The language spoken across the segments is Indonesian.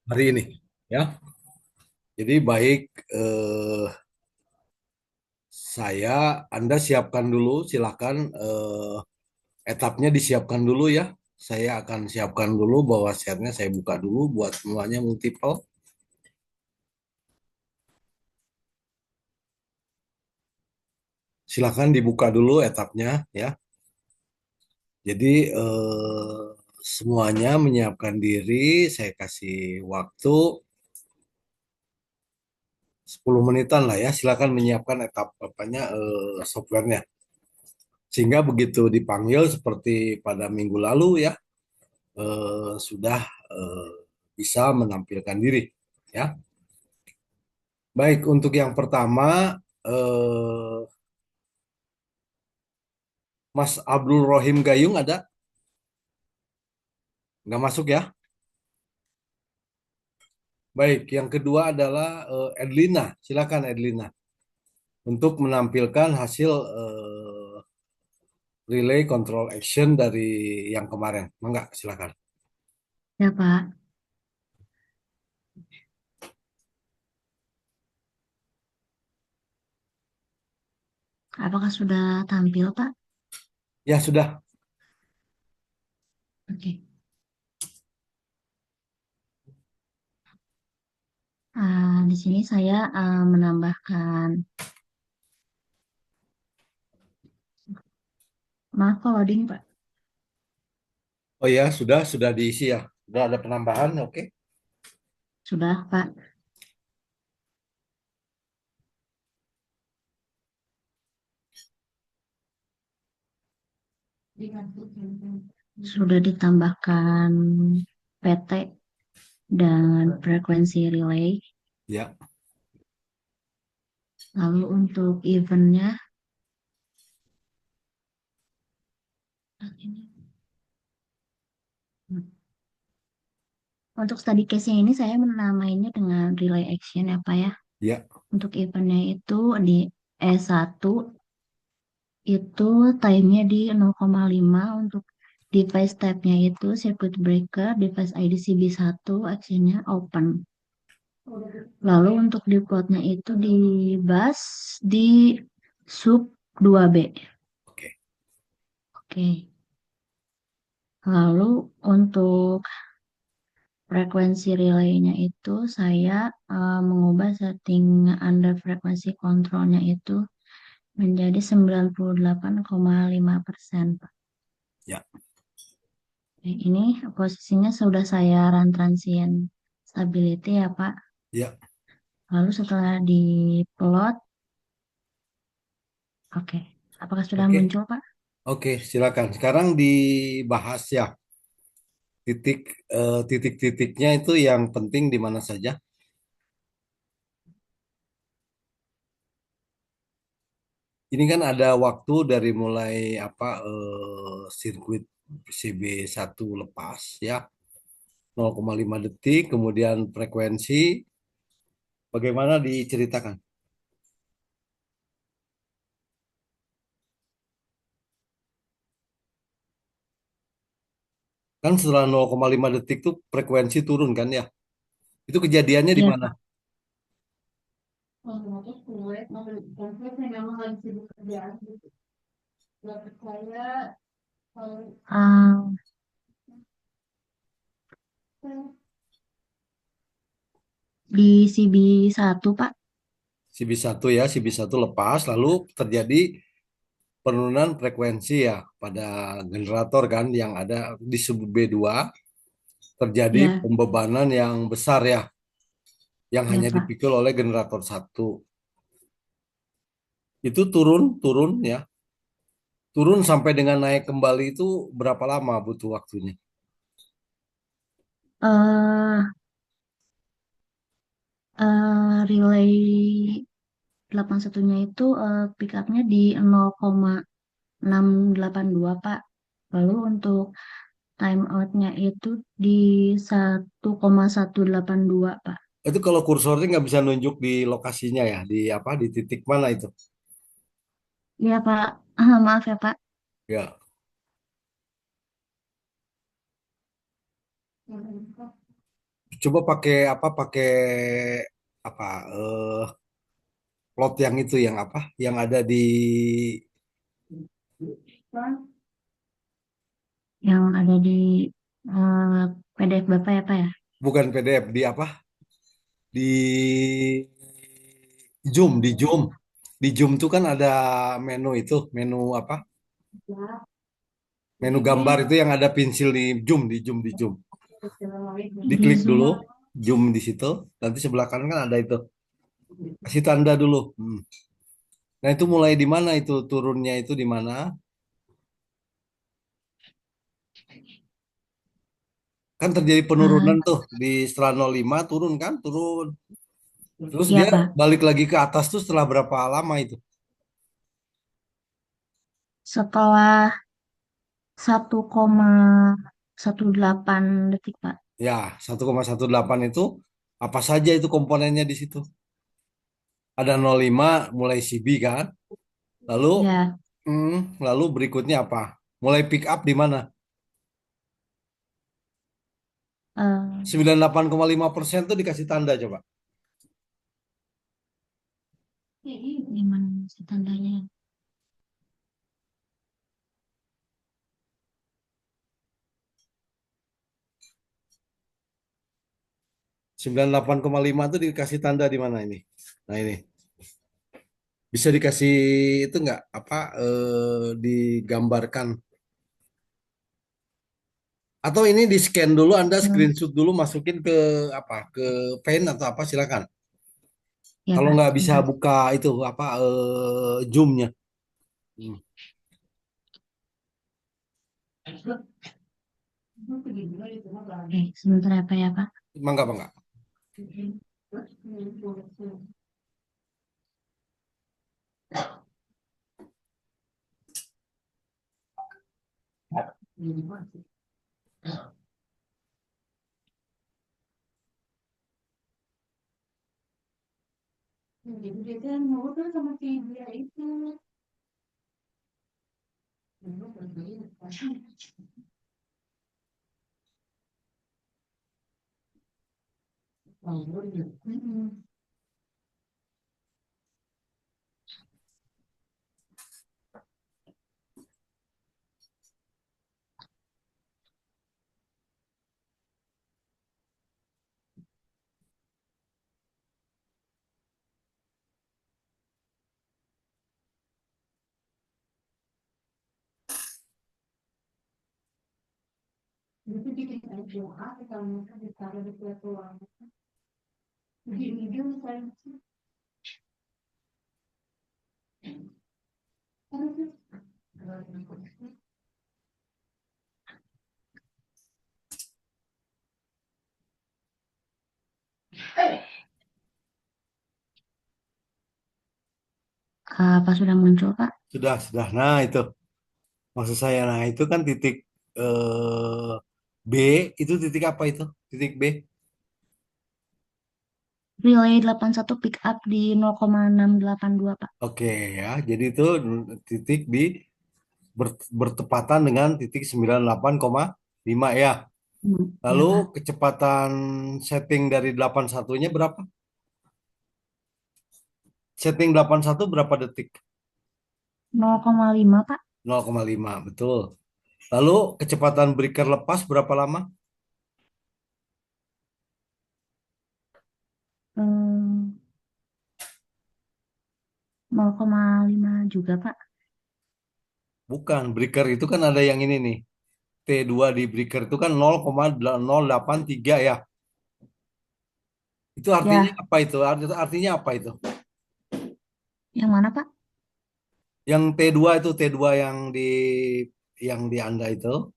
hari ini ya. Jadi baik Anda siapkan dulu, silakan etapnya disiapkan dulu ya. Saya akan siapkan dulu bahwa share-nya saya buka dulu buat semuanya multiple. Silakan dibuka dulu etapnya ya. Jadi semuanya menyiapkan diri, saya kasih waktu 10 menitan lah ya. Silakan menyiapkan etap apanya softwarenya. Sehingga begitu dipanggil seperti pada minggu lalu ya, sudah eh, bisa menampilkan diri ya. Baik, untuk yang pertama Mas Abdul Rohim Gayung ada? Nggak masuk ya? Baik, yang kedua adalah Edlina. Silakan Edlina untuk menampilkan hasil relay control action dari yang kemarin. Enggak, silakan. Ya, Pak. Apakah sudah tampil, Pak? Ya sudah. Oke. Di sini saya menambahkan, maaf kalau loading, Pak. Oh ya, sudah diisi ya. Sudah ada penambahan, oke. Sudah, Pak. Sudah ditambahkan PT dan frekuensi relay. Ya, Lalu untuk eventnya, untuk study case-nya ini saya menamainya dengan relay action ya, Pak ya. ya, Untuk eventnya itu di E1 itu time-nya di 0,5. Untuk device type-nya itu circuit breaker, device ID CB1, actionnya open. Lalu untuk di plotnya itu di bus di sub 2B. oke. Oke. Lalu untuk frekuensi relaynya itu saya mengubah setting under frekuensi kontrolnya itu menjadi 98,5%, Pak. Ya, Oke, ini posisinya sudah saya run transient stability ya, Pak. ya, Lalu setelah diplot, oke. Apakah sudah oke. muncul, Pak? Oke, silakan. Sekarang dibahas ya titik titik-titiknya itu yang penting di mana saja. Ini kan ada waktu dari mulai apa sirkuit CB1 lepas ya 0,5 detik, kemudian frekuensi. Bagaimana diceritakan? Kan setelah 0,5 detik tuh frekuensi turun kan ya? Itu kejadiannya di Iya, mana? Pak. Ah, di CB1, Pak. CB1 ya, CB1 lepas lalu terjadi penurunan frekuensi ya pada generator kan yang ada di sub B2 terjadi Iya, pembebanan yang besar ya yang iya, hanya Pak. dipikul oleh generator satu. Itu turun ya. Turun sampai dengan naik kembali itu berapa lama butuh waktunya? eh Relay 81-nya itu pick up-nya di 0,682, Pak. Lalu untuk time out-nya itu di 1,182, Pak. Itu kalau kursornya nggak bisa nunjuk di lokasinya ya, di apa, di titik mana itu? Iya, Pak. Maaf ya, Pak. Ya, coba pakai apa? Pakai apa? Plot yang itu yang apa? Yang ada di Yang ada di eh, PDF Bapak ya Pak ya? bukan PDF di apa? Di Zoom. Di Zoom tuh kan ada menu itu, menu apa? Menu gambar itu yang ada pensil di Zoom. Di Diklik Zoom. dulu, Zoom di situ. Nanti sebelah kanan kan ada itu. Kasih tanda dulu. Nah, itu mulai di mana itu turunnya itu di mana? Kan terjadi Eh, penurunan tuh di setelah 05 turun kan, turun. Terus iya dia Pak, balik lagi ke atas tuh setelah berapa lama itu? setelah 1,18 detik Pak. Ya, 1,18 itu apa saja itu komponennya di situ? Ada 05 mulai CB kan? Lalu Ya, lalu berikutnya apa? Mulai pick up di mana? eh, 98,5% tuh dikasih tanda coba. gimana sih tandanya? 98,5 tuh dikasih tanda di mana ini? Nah ini bisa dikasih itu nggak apa digambarkan atau ini di scan dulu Anda Hmm, screenshot dulu masukin ke apa ke pen atau apa silakan. ya Kalau Pak, nggak bisa bentar. buka itu apa zoomnya. Hmm. Sebentar ya Pak ya Pak. Mangga mangga. Apa sudah muncul Pak? Sudah. Nah itu maksud saya. Nah itu kan titik B itu titik apa itu? Titik B. Relay 81 pick up di 0,682 Pak. Oke ya. Jadi itu titik di bertepatan dengan titik 98,5 ya. Ya Lalu Pak. kecepatan setting dari 81-nya berapa? Setting 81 berapa detik? 0,5 Pak. 0,5, betul. Lalu kecepatan breaker lepas berapa lama? Hmm, 0,5 juga Pak. Bukan, breaker itu kan ada yang ini nih. T2 di breaker itu kan 0,083 ya. Itu artinya Ya, apa itu? Artinya apa itu? yang mana Pak? Yang T2 itu T2 yang di Anda itu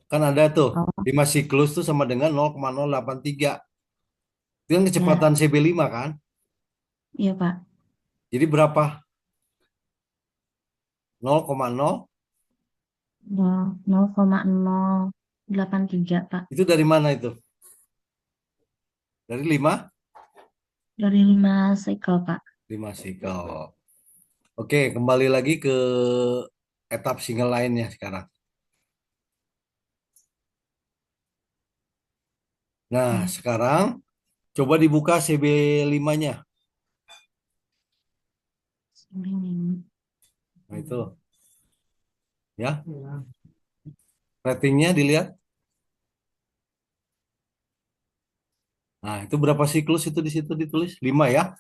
kan ada tuh Oh, 5 siklus tuh sama dengan 0,083. Itu kan ya, kecepatan CB5 kan? iya Pak. Jadi berapa? 0,0 0,083 Pak. itu dari mana itu? Dari 5 Dari 5 cycle Pak. 5 sikel. Oke, kembali lagi ke etap single lainnya sekarang. Nah, sekarang coba dibuka CB5-nya. Nah, itu ya. Ratingnya dilihat. Nah, itu berapa siklus itu di situ ditulis? 5 ya.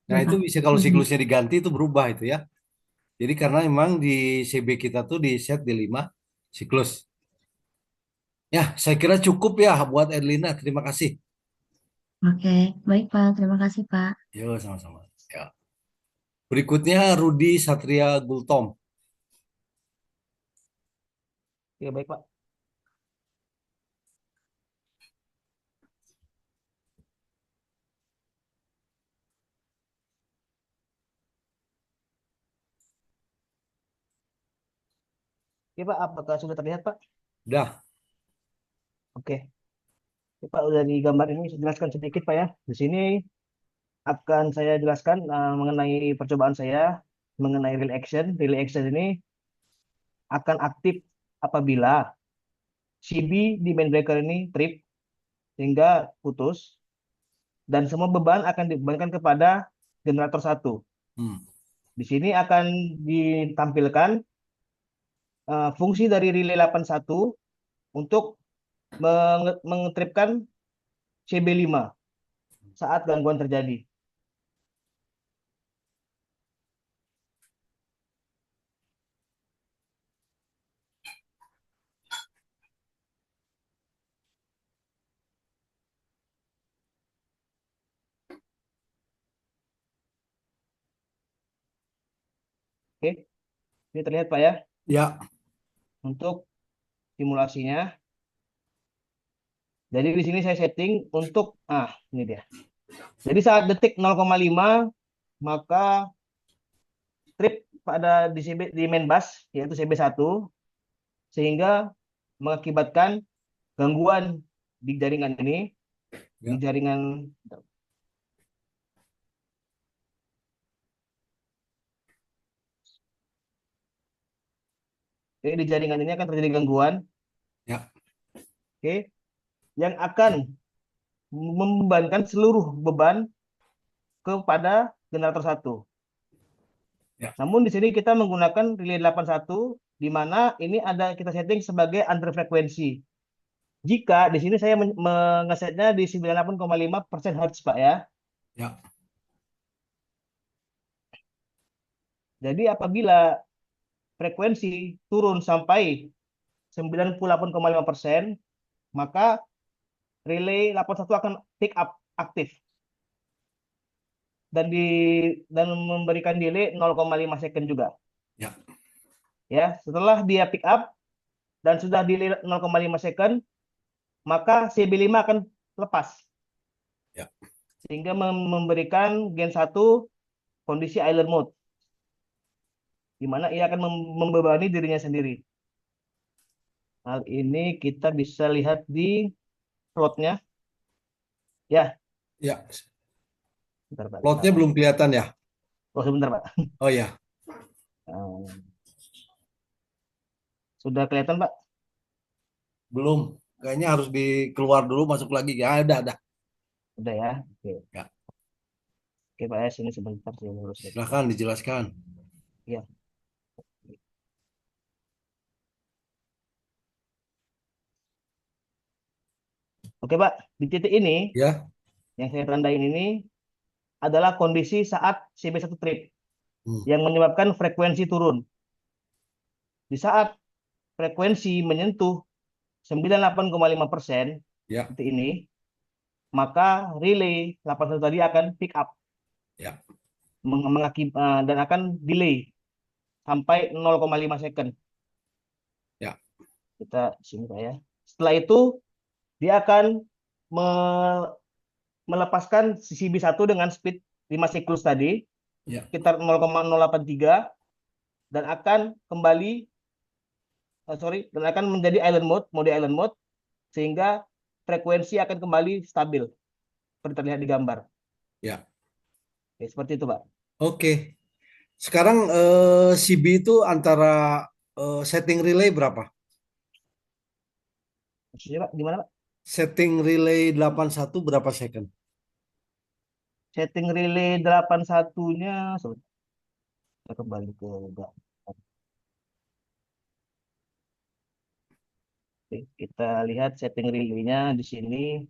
Nah, itu bisa kalau siklusnya diganti itu berubah itu ya. Jadi karena memang di CB kita tuh di set di 5 siklus. Ya, saya kira cukup ya buat Erlina. Terima kasih. Oke, baik Pak. Terima kasih Pak. Yo, sama-sama. Ya. Berikutnya Rudi Satria Gultom. Ya baik Pak. Oke Pak, apakah sudah terlihat Pak? Dah, Oke. Oke, Pak, udah di gambar ini saya jelaskan sedikit Pak ya. Di sini akan saya jelaskan mengenai percobaan saya mengenai real action. Real action ini akan aktif apabila CB di main breaker ini trip sehingga putus dan semua beban akan dibebankan kepada generator satu. hmm, Di sini akan ditampilkan fungsi dari relay 81 untuk mengetripkan CB5 saat gangguan terjadi. Oke, ini terlihat Pak ya. ya, Untuk simulasinya. Jadi di sini saya setting untuk ini dia. Jadi saat detik 0,5 maka trip pada di CB, di main bus yaitu CB1 sehingga mengakibatkan gangguan di jaringan ini, di ya, jaringan di jaringan ini akan terjadi gangguan, ya, oke, yang akan membebankan seluruh beban kepada generator satu. ya. Namun di sini kita menggunakan relay 81 di mana ini ada kita setting sebagai under frekuensi. Jika di sini saya mengesetnya di 98,5% Hz, Pak ya. Ya. Jadi apabila frekuensi turun sampai 98,5%, maka relay 81 akan pick up aktif dan memberikan delay 0,5 second juga. Ya. Ya, setelah dia pick up dan sudah delay 0,5 second, maka CB5 akan lepas Ya. sehingga memberikan gen 1 kondisi island mode di mana ia akan membebani dirinya sendiri. Hal ini kita bisa lihat di plotnya. Ya, Ya. bentar Pak, kita Plotnya belum kelihatan ya? oh sebentar Pak. Oh ya, Sudah kelihatan Pak? belum. Kayaknya harus dikeluar dulu, masuk lagi. Ya, ada. Udah ya. Oke, Ya, oke Pak ya, sini sebentar saya urus ya. silahkan dijelaskan. Ya, oke Pak. Di titik ini Ya. yang saya tandain ini adalah kondisi saat CB1 trip Hmm. yang menyebabkan frekuensi turun. Di saat frekuensi menyentuh 98,5% Ya, titik ini, maka relay 81 tadi akan pick up ya, dan akan delay sampai 0,5 second. ya, Kita sini Pak ya. Setelah itu dia akan me- melepaskan CB1 dengan speed 5 siklus tadi ya, sekitar 0,083 dan akan kembali dan akan menjadi mode island mode sehingga frekuensi akan kembali stabil seperti terlihat di gambar. ya. Oke, seperti itu, Pak. Oke. Sekarang CB itu antara setting relay berapa? Maksudnya, Pak, gimana, Pak? setting relay 81 berapa second? Setting relay 81-nya, saya kembali ke Oke, kita lihat setting relay-nya di sini.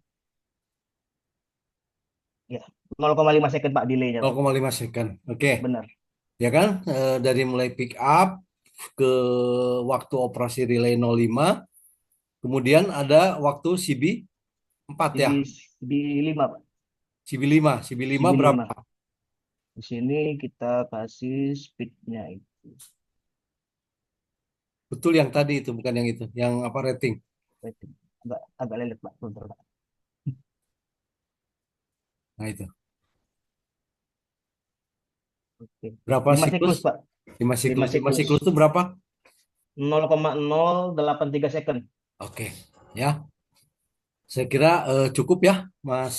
Ya, 0,5 second Pak delay-nya Pak. 0,5 second. Oke, Benar. ya kan? Dari mulai pick up ke waktu operasi relay 05, kemudian ada waktu CB 4 ya. CB 5 Pak. CB 5, CB 5 CB berapa? 5. Di sini kita kasih speed-nya itu. Betul yang tadi itu, bukan yang itu. Yang apa rating? Agak lelet Pak. Bentar, Pak. Nah itu. Oke. Berapa 5 siklus? siklus Pak. 5 5 siklus. 5 siklus. siklus itu berapa? 0,083 second. Oke, ya. Saya kira cukup ya, Mas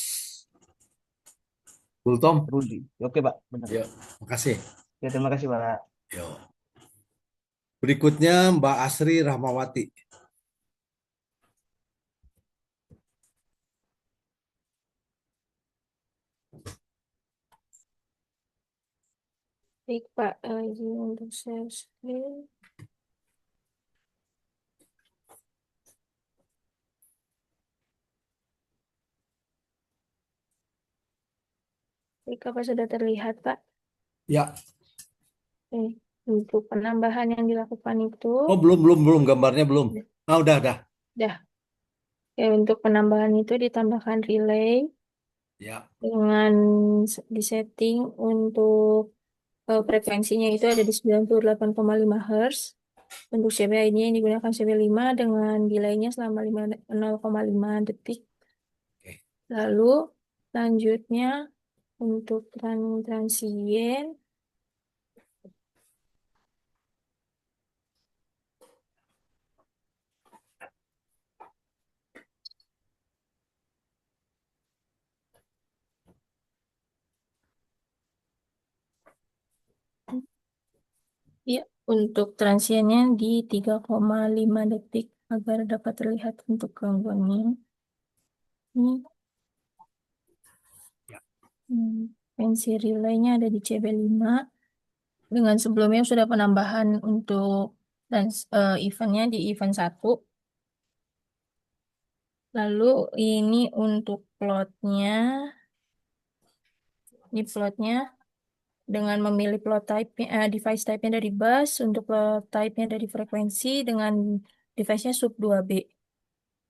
Gultom. Rudy. Oke Pak, benar. Ya, makasih. Ya, terima kasih Pak. Yo. Berikutnya Mbak Asri Rahmawati. Baik Pak, izin untuk share screen. Baik, apa sudah terlihat Pak? Ya. Untuk penambahan yang dilakukan itu, Oh, belum gambarnya belum. Ah, udah. dah. Ya, untuk penambahan itu ditambahkan relay Ya. dengan disetting untuk frekuensinya itu ada di 98,5 Hz. Untuk CBA-nya yang digunakan CB5 dengan delaynya selama 0,5 detik. Oke. Lalu selanjutnya untuk transien ya, untuk transiennya di 3,5 detik agar dapat terlihat untuk gangguannya. Ini Ya. Frekuensi relaynya ada di CB5 dengan sebelumnya sudah penambahan untuk eventnya di event 1. Lalu ini untuk plotnya, ini plotnya dengan memilih plot type device type-nya dari bus, untuk plot type-nya dari frekuensi dengan device-nya sub 2B.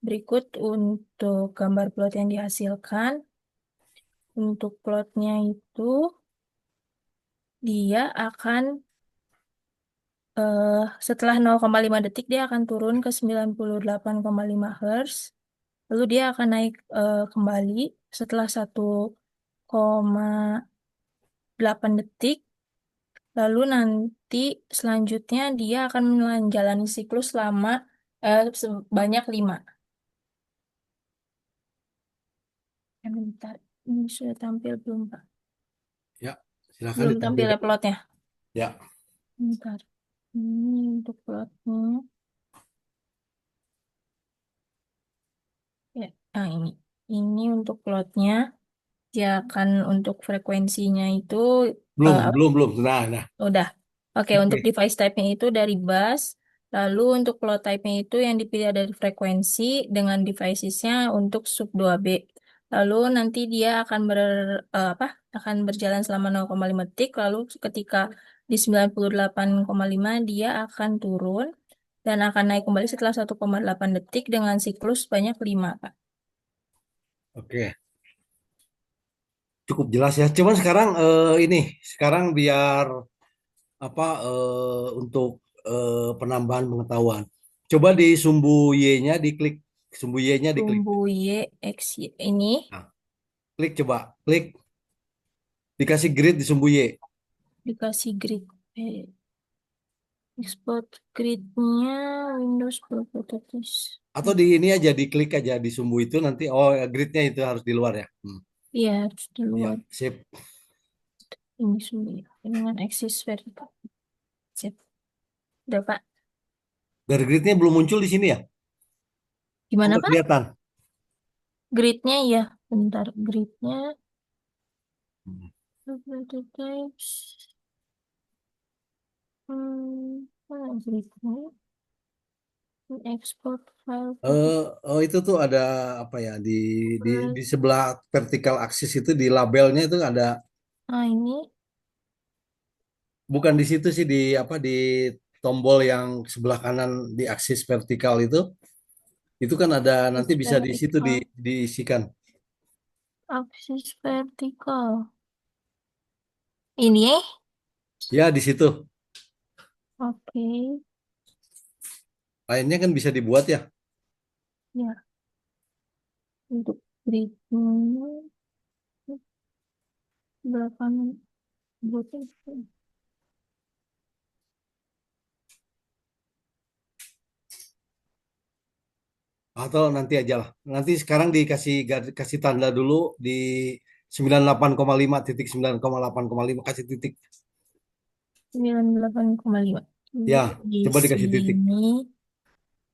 Berikut untuk gambar plot yang dihasilkan. Untuk plotnya itu dia akan setelah 0,5 detik dia akan turun ke 98,5 Hz. Lalu dia akan naik kembali setelah 1,8 detik. Lalu nanti selanjutnya dia akan menjalani siklus selama sebanyak 5. Bentar, ini sudah tampil belum Pak? Ya, silakan Belum tampil ditampilkan. ya plotnya. Ya. Bentar, ini untuk plotnya. Ya, ini untuk plotnya. Dia akan untuk frekuensinya itu apa? Belum. Nah. Udah. Oke, untuk Oke. device type-nya itu dari bus. Lalu untuk plot type-nya itu yang dipilih dari frekuensi dengan devices-nya untuk sub 2B. Lalu nanti dia akan akan berjalan selama 0,5 detik. Lalu ketika di 98,5 dia akan turun dan akan naik kembali setelah 1,8 detik dengan siklus sebanyak 5, Pak. Oke. Cukup jelas ya. Cuman sekarang sekarang biar apa untuk penambahan pengetahuan. Coba di sumbu Y-nya diklik, sumbu Y-nya diklik. Sumbu Y, X, Y. Ini Nah, klik, dikasih grid di sumbu Y. dikasih grid. Export gridnya Windows Properties. Atau di ini aja, diklik aja di sumbu itu nanti. Oh, gridnya itu harus di luar ya. Iya, harus di Ya, luar. sip. Ini sumbu dengan access vertical. Sip. Udah, Pak. Dari gridnya belum muncul di sini ya? Gimana, Udah Pak? kelihatan. Gridnya ya, bentar. Gridnya. Hmm. Mana gridnya? Export file. Oh itu tuh ada apa ya di sebelah vertikal aksis itu di labelnya itu ada, Nah, ini bukan di situ sih, di apa, di tombol yang sebelah kanan di aksis vertikal itu kan ada, nanti axis bisa di situ vertikal. diisikan. Axis vertikal. Ini, Ya di situ. oke. Lainnya kan bisa dibuat ya. Ya, untuk gridnya belakang butuh. Atau nanti aja lah. Nanti sekarang dikasih kasih tanda dulu di 98,5 titik 9,8,5, kasih titik. 98,5. Ya, Di coba dikasih titik. sini,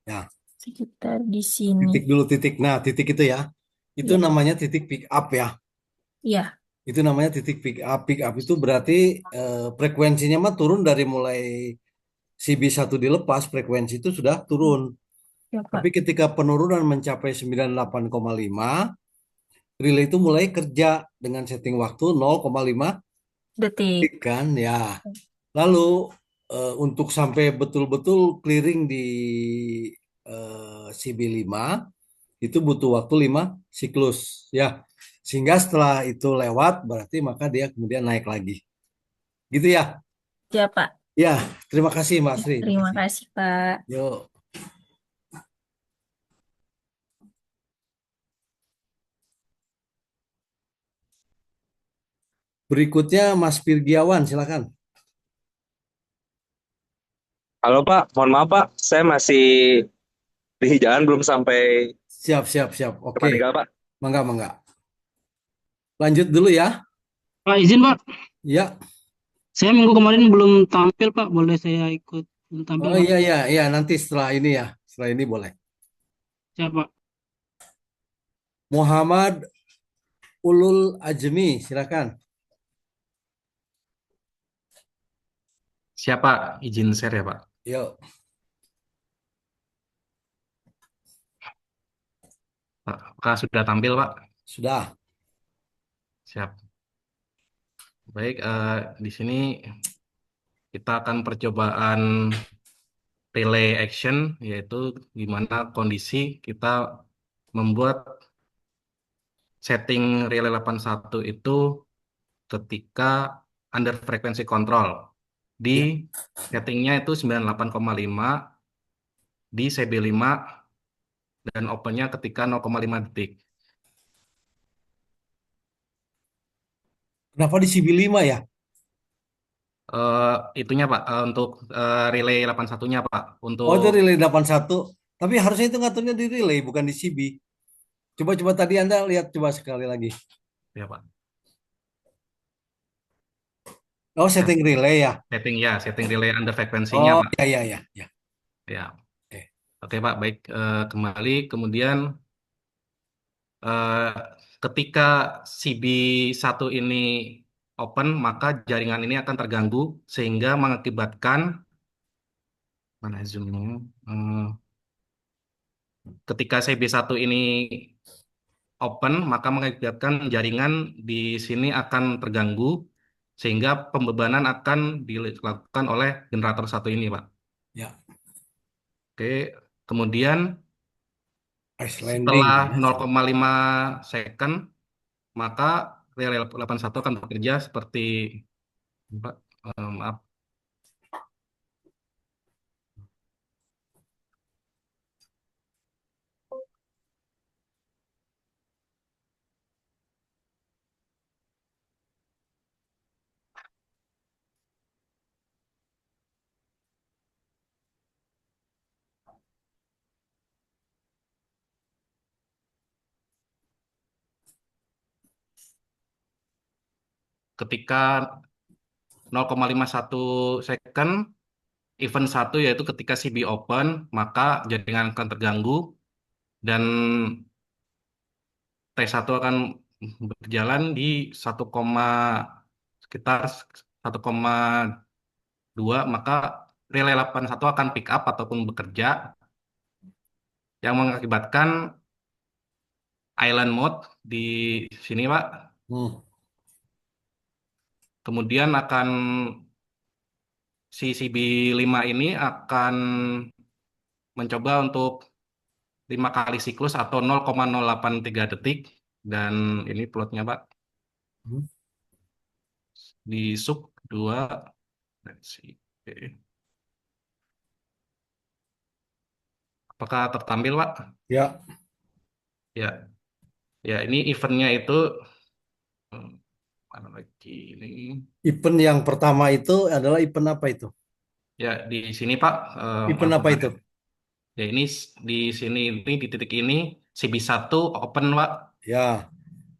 Ya, sekitar di sini. titik dulu titik. Nah, titik itu ya. Itu Ya, namanya titik pick up ya. ya, Itu namanya titik pick up. Pick up itu berarti frekuensinya mah turun dari mulai CB1 dilepas, frekuensi itu sudah turun. ya Tapi Pak. ketika penurunan mencapai 98,5, relay itu mulai kerja dengan setting waktu 0,5 Detik. detik kan ya. Lalu untuk sampai betul-betul clearing di CB5 itu butuh waktu 5 siklus ya. Sehingga setelah itu lewat berarti maka dia kemudian naik lagi. Gitu ya. Ya Pak. Ya, terima kasih Mbak Sri. Terima Terima kasih. kasih Pak. Yuk. Berikutnya Mas Firgiawan, silakan. Halo Pak, mohon maaf Pak, saya masih di jalan belum sampai Siap, siap, siap. tempat Oke, tinggal Pak. mangga, mangga. Lanjut dulu ya. Pak izin Pak, Ya. saya minggu kemarin belum tampil Pak, boleh saya ikut tampil Oh Pak? iya, iya, iya. Nanti setelah ini ya. Setelah ini boleh. Siap Pak. Muhammad Ulul Ajmi, silakan. Siapa izin share ya Pak? Yuk. Apakah sudah tampil Pak? Sudah. Siap. Baik, di sini kita akan percobaan relay action, yaitu di mana kondisi kita membuat setting relay 81 itu ketika under frequency control. Di Ya. settingnya itu 98,5 di CB5 dan opennya ketika 0,5 detik. Kenapa di CB5 ya? Eh, itunya Pak, untuk relay 81-nya Pak. Oh, Untuk itu relay 81. Tapi harusnya itu ngaturnya di relay, bukan di CB. Coba-coba tadi Anda lihat coba sekali lagi. ya Pak. Oh, Nah, setting relay ya. setting relay under frekuensinya Oh, Pak. ya, ya, ya, ya. Ya, Oke. oke Pak, baik. Kembali kemudian eh, ketika CB1 ini open, maka jaringan ini akan terganggu sehingga mengakibatkan mana zoomnya? Eh, ketika CB1 ini open, maka mengakibatkan jaringan di sini akan terganggu sehingga pembebanan akan dilakukan oleh generator satu ini, Pak. Ya. Oke, kemudian Ice landing setelah ya. 0,5 second, maka relay 81 akan bekerja seperti Pak, maaf. Ketika 0,51 second, event satu yaitu ketika CB open, maka jaringan akan terganggu dan T1 akan berjalan di 1, sekitar 1,2, maka relay 81 akan pick up ataupun bekerja yang mengakibatkan island mode di sini, Pak. Hmm. Kemudian akan si CB5 ini akan mencoba untuk 5 kali siklus atau 0,083 detik. Dan ini plotnya, Pak. Hmm. Di sub 2. Let's see. Oke. Apakah tertampil, Pak? Ya, Ya, ya ini eventnya itu mana lagi ini? event yang pertama itu adalah event apa itu? Ya, di sini, Pak. Event Maaf, apa itu? ya ini di sini ini di titik ini CB1 open, Pak. Ya,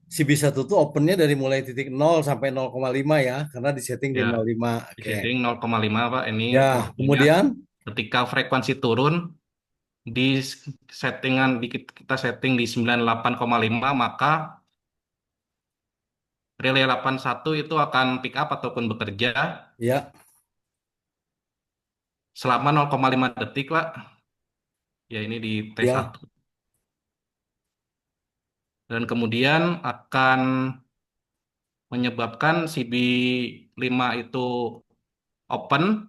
CB1 tuh opennya dari mulai titik 0 sampai 0,5 ya, karena disetting di Ya, 0,5. di Oke. setting 0,5, Pak. Ini Ya, waktunya. kemudian Ketika frekuensi turun di settingan kita setting di 98,5, maka relay 81 itu akan pick up ataupun bekerja ya, selama 0,5 detik, Pak. Ya, ini di ya, T1. Dan kemudian akan menyebabkan CB5 itu open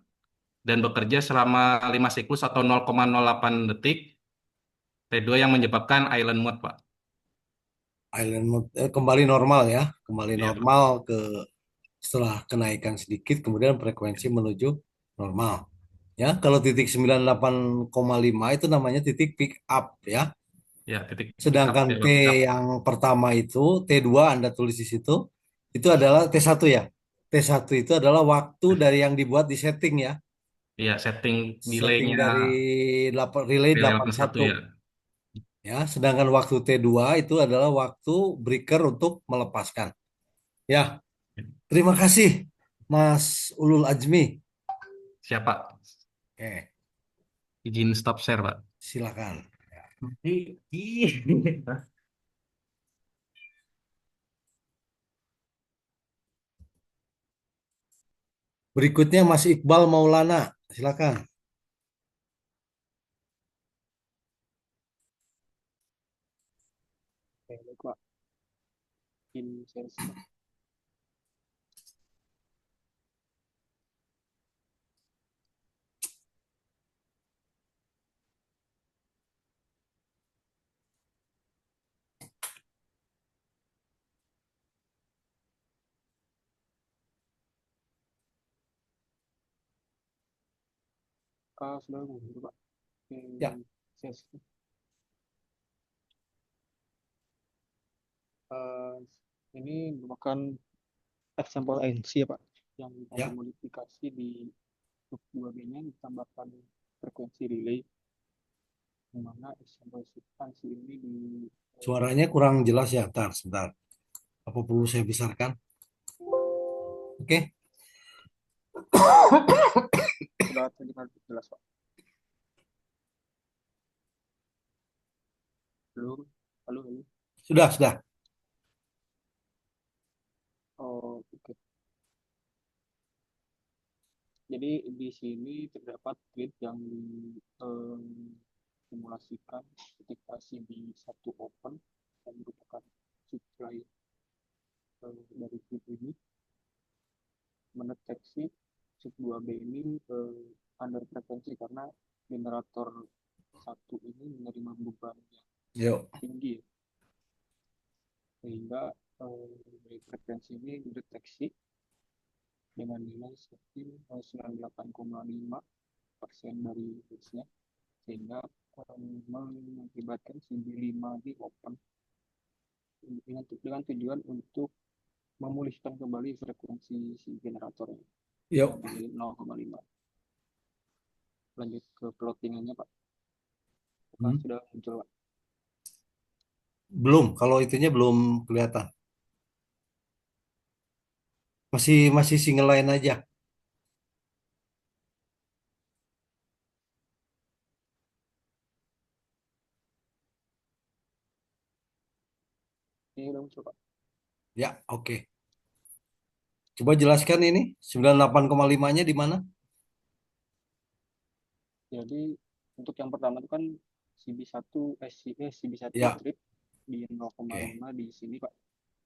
dan bekerja selama 5 siklus atau 0,08 detik. T2 yang menyebabkan island mode, Pak. island mode kembali normal ya, kembali Iya, Pak. normal setelah kenaikan sedikit, kemudian frekuensi menuju normal. Ya, kalau titik 98,5 itu namanya titik pick up ya. Ya, titik pick up, Sedangkan ya, T Pak. Pick up. yang pertama itu, T2 Anda tulis di situ, itu adalah T1 ya. T1 itu adalah waktu dari yang dibuat di setting ya. Iya, setting Setting delaynya dari relay relay 81 81 ya. ya. Sedangkan waktu T2 itu adalah waktu breaker untuk melepaskan. Ya, terima kasih Mas Ulul Ajmi. Siapa? Oke, Izin stop share, Pak. silakan. Berikutnya Mas Iqbal Maulana, silakan. Oke, baik, Pak. Ini saya stop. Sudah mundur, Pak. Oke, Ya, saya stop. Eh, ini merupakan example ANC ya, Pak, yang kita ya. modifikasi di sub 2B-nya ditambahkan frekuensi relay, di mana example substansi ini di Suaranya kurang jelas ya, Tar, sebentar. Apa perlu saya besarkan? Oke. sudah terdengar jelas, Pak. Halo, halo, halo. Sudah, sudah. Oh, oke. Jadi di sini terdapat grid yang simulasikan ketika CB1 open yang merupakan supply dari grid ini mendeteksi sub 2B ini under frekuensi karena generator satu ini menerima beban yang Yuk. tinggi, sehingga dari frekuensi ini dideteksi dengan nilai setting 98,5% dari base-nya, sehingga mengakibatkan CB5 di open dengan tujuan untuk memulihkan kembali frekuensi si generatornya Yuk. dari 0,5. Lanjut ke plottingannya, Pak. Apakah sudah muncul, Pak? Belum, kalau itunya belum kelihatan. Masih masih single line aja. Ini udah muncul, Pak. Ya, oke. Coba jelaskan ini 98,5-nya di mana? Jadi untuk yang pertama itu kan CB1 CB1 Ya, trip di oke. 0,5 di sini, Pak.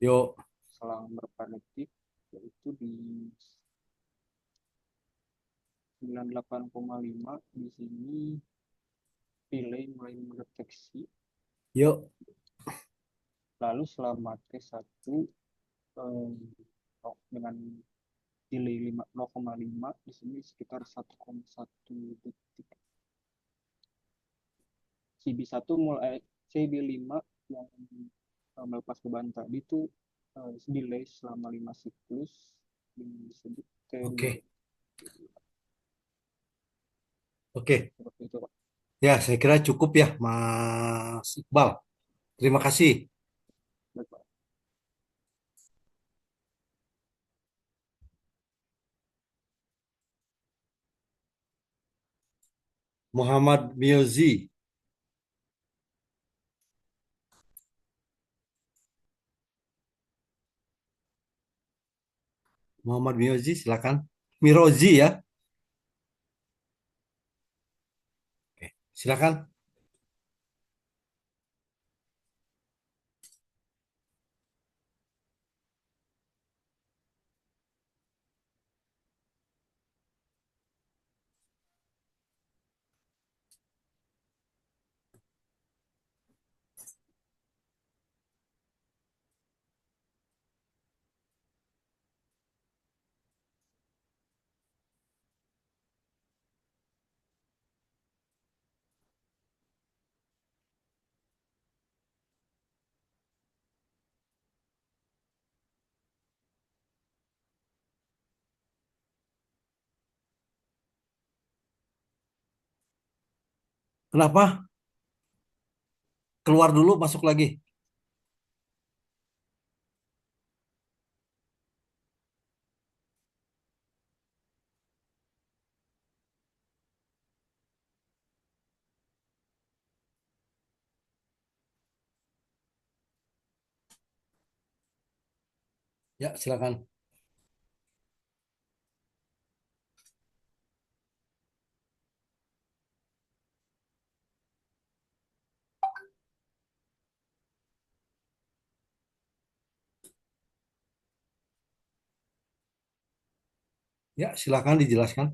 Yuk, Selang berapa detik yaitu di 98,5 di sini relay mulai mendeteksi, yuk. lalu selama T1 dengan delay 0,5 di sini sekitar 1,1 detik. CB1 mulai CB5 yang melepas beban tadi itu delay selama 5 siklus yang disebut T2. Oke. Oke. Seperti itu, Pak. Ya, saya kira cukup ya, Mas Iqbal. Terima kasih. Baik, Pak. Muhammad Miozi. Muhammad Miozi, silakan. Mirozi ya. Oke, silakan. Kenapa? Keluar dulu, masuk lagi. Ya, silakan. Ya, silakan dijelaskan.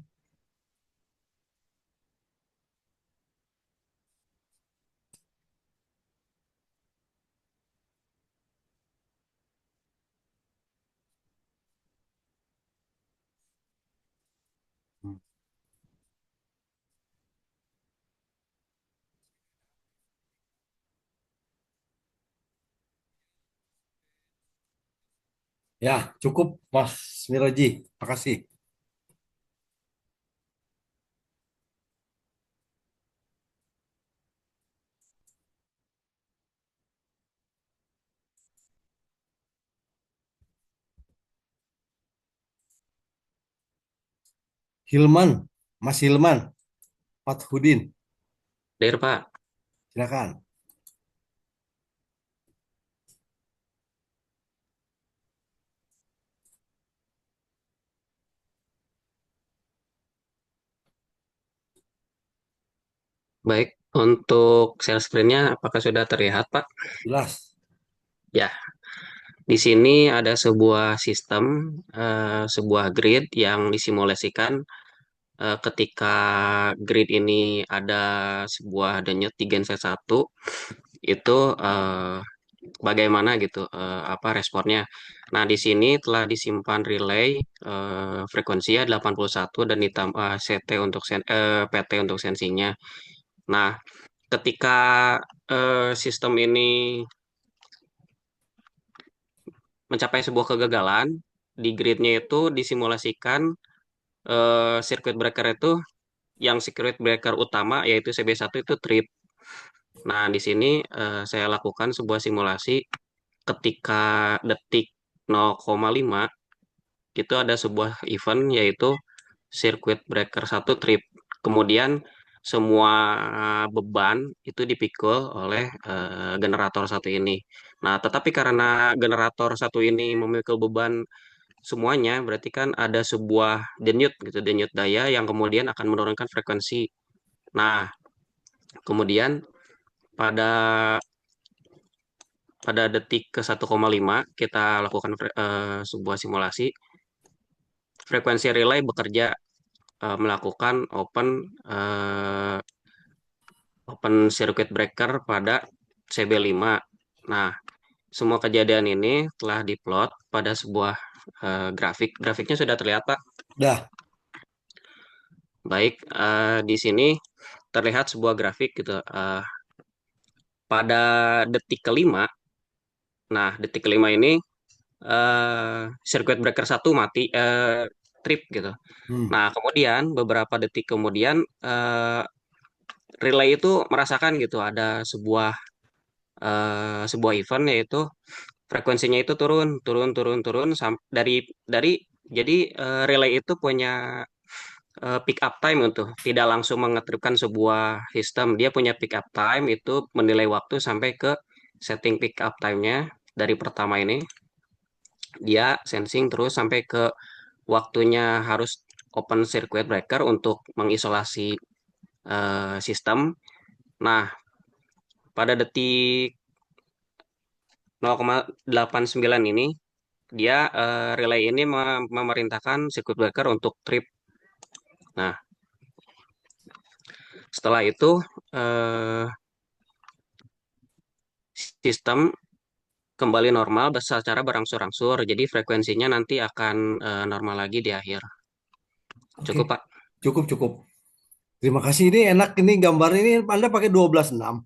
Hmm. Ya, cukup, Mas Miroji. Makasih. Hilman, Mas Hilman, Fathudin, Hadir, Pak. silakan. Baik, untuk share screen-nya apakah sudah terlihat, Pak? Jelas. Ya, di sini ada sebuah sistem, sebuah grid yang disimulasikan ketika grid ini ada sebuah denyut di genset 1, itu bagaimana gitu, apa responnya. Nah, di sini telah disimpan relay frekuensinya 81 dan ditambah PT untuk sensingnya. Nah, ketika sistem ini mencapai sebuah kegagalan, di gridnya itu disimulasikan circuit breaker itu yang circuit breaker utama yaitu CB1 itu trip. Nah, di sini saya lakukan sebuah simulasi ketika detik 0,5 itu ada sebuah event yaitu circuit breaker 1 trip. Kemudian semua beban itu dipikul oleh generator satu ini. Nah, tetapi karena generator satu ini memikul beban semuanya, berarti kan ada sebuah denyut gitu, denyut daya yang kemudian akan menurunkan frekuensi. Nah, kemudian pada pada detik ke 1,5 kita lakukan sebuah simulasi. Frekuensi relay bekerja melakukan eh, open circuit breaker pada CB5. Nah, semua kejadian ini telah diplot pada sebuah grafik. Grafiknya sudah terlihat, Pak. Dah, Baik, di sini terlihat sebuah grafik gitu. Pada detik kelima, nah detik kelima ini circuit breaker satu mati, trip gitu. hmm, Nah, kemudian beberapa detik kemudian relay itu merasakan gitu ada sebuah event yaitu frekuensinya itu turun, turun, turun, turun dari jadi relay itu punya pick up time untuk tidak langsung mengetripkan sebuah sistem. Dia punya pick up time itu menilai waktu sampai ke setting pick up time-nya dari pertama ini dia sensing terus sampai ke waktunya harus open circuit breaker untuk mengisolasi sistem. Nah, pada detik 0,89 ini dia relay ini memerintahkan circuit breaker untuk trip. Nah, setelah itu eh, sistem kembali normal secara berangsur-angsur. Jadi frekuensinya nanti akan normal lagi di akhir. oke, Cukup, Pak. cukup cukup. Terima kasih. Ini enak ini gambar ini Anda pakai 12:6.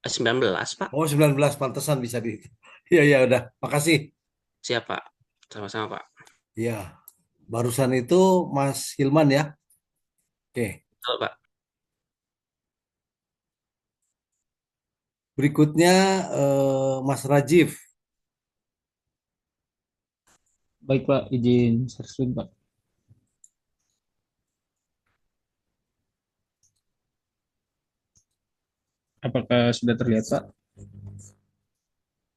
19, Pak. Oh, 19 pantesan bisa di. Iya, iya udah. Makasih. Siap, Pak. Sama-sama, Pak. Ya, barusan itu Mas Hilman ya. Oke. Betul, Pak. Berikutnya Mas Rajif. Baik Pak, izin share screen Pak. Apakah sudah terlihat Pak?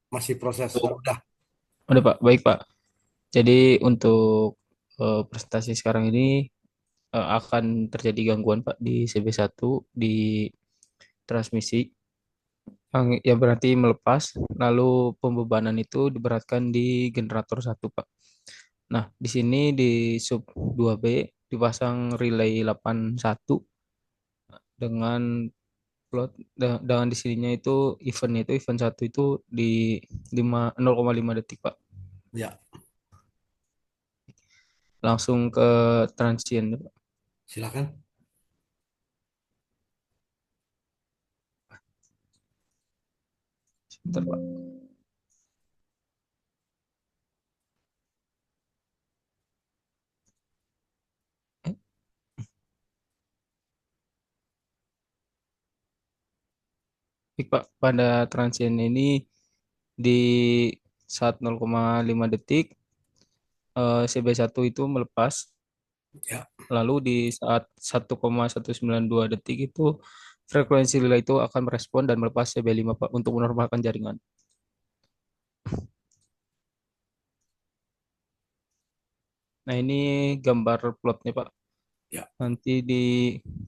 Masih proses. Ah, udah. Udah Pak, baik Pak. Jadi untuk presentasi sekarang ini akan terjadi gangguan Pak di CB1 di transmisi yang berarti melepas, lalu pembebanan itu diberatkan di generator satu Pak. Nah, di sini di sub 2B dipasang relay 81 dengan plot dengan di sininya itu event satu itu di 0,5 detik Pak. Ya, Langsung ke transient Pak. silakan. Sebentar Pak. Eh, Baik Pak, pada transient ini di saat 0,5 detik CB1 itu melepas. Ya, Lalu di saat 1,192 detik itu frekuensi relay itu akan merespon dan melepas CB5 Pak untuk menormalkan jaringan. Nah, ini gambar plotnya Pak. ya. Nanti di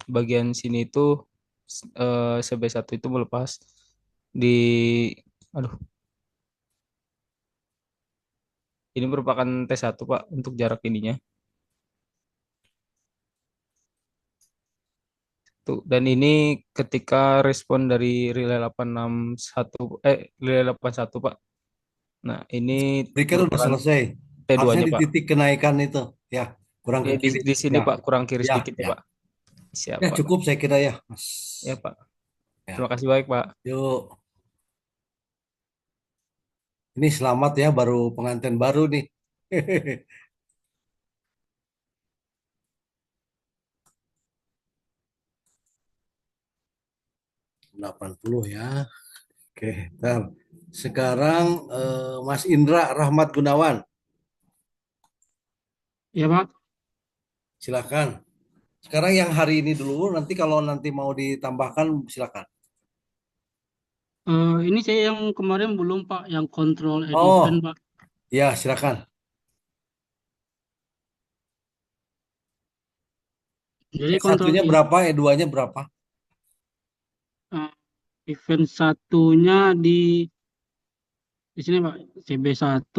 bagian sini itu CB1 itu melepas di aduh, ini merupakan T1 Pak untuk jarak ininya. Tuh, dan ini ketika respon dari relay 861 relay 81 Pak. Nah, ini Berikan udah merupakan selesai. Harusnya T2-nya di Pak. titik kenaikan itu. Ya, kurang ke kiri. Di sini Ya, Pak kurang kiri ya, sedikit ya ya. Pak. Siap Ya, Pak. cukup saya kira ya, Mas. Ya Pak. Terima Ya, kasih baik Pak. yuk. Ini selamat ya, baru pengantin baru nih. 80 ya. Oke, ntar. Sekarang Mas Indra Rahmat Gunawan, Ya Pak, silakan. Sekarang yang hari ini dulu, nanti kalau nanti mau ditambahkan silakan. Ini saya yang kemarin belum Pak, yang control and event Oh, Pak. ya silakan. Jadi control S1-nya berapa, E2-nya berapa? eh, event satunya di sini Pak, CB1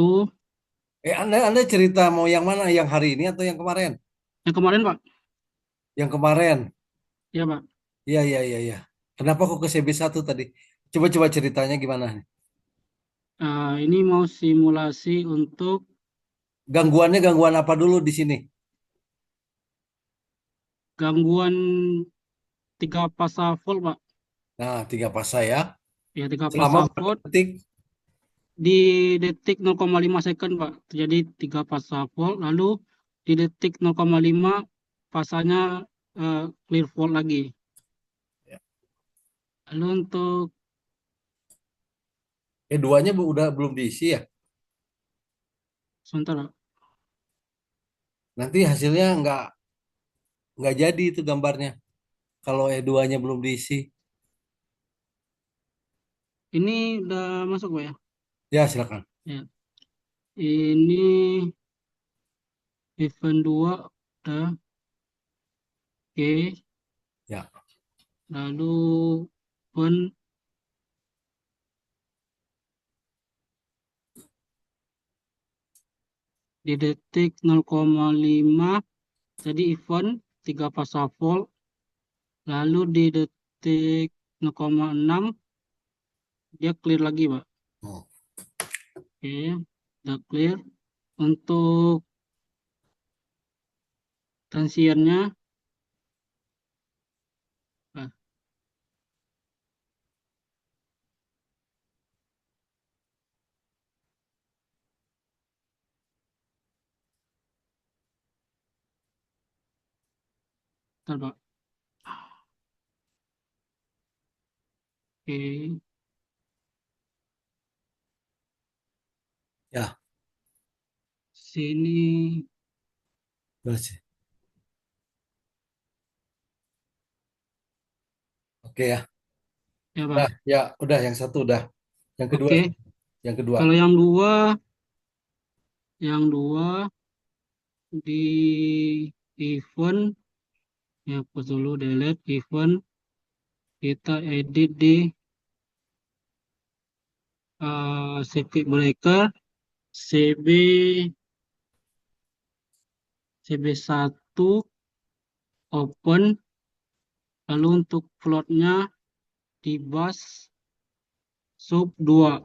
Anda cerita mau yang mana? Yang hari ini atau yang kemarin? yang kemarin Pak. Yang kemarin. Ya Pak. Iya, iya, iya, iya. Kenapa kok ke CB1 tadi? Coba-coba ceritanya gimana? Ini mau simulasi untuk Gangguannya gangguan apa dulu di sini? gangguan 3 pasang volt Pak. Nah, 3 fasa ya. Ya 3 Selama pasang berapa volt detik? di detik 0,5 second Pak. Terjadi 3 pasang volt, lalu di detik 0,5 pasanya clear volt lagi. Ya. Lalu untuk E2-nya udah belum diisi ya. sebentar Pak. Nanti hasilnya nggak jadi itu gambarnya. Kalau E2-nya belum diisi. Ini udah masuk Pak ya? Ya, silakan. Ya. Ini event 2 udah oke. Ya. Lalu event di detik 0,5 jadi event 3 pasang volt. Lalu di detik 0,6 dia clear lagi Pak. Oh. Oke, udah clear. Untuk transiennya, nah, bentar, Pak. Oke, Ya, sini udah sih. Oke ya. ya Udah, Pak. ya, udah yang satu udah. Yang kedua, Oke, yang kedua. kalau yang dua di event, ya hapus dulu delete event, kita edit di circuit breaker CB CB1 open, lalu untuk floatnya di bus sub 2.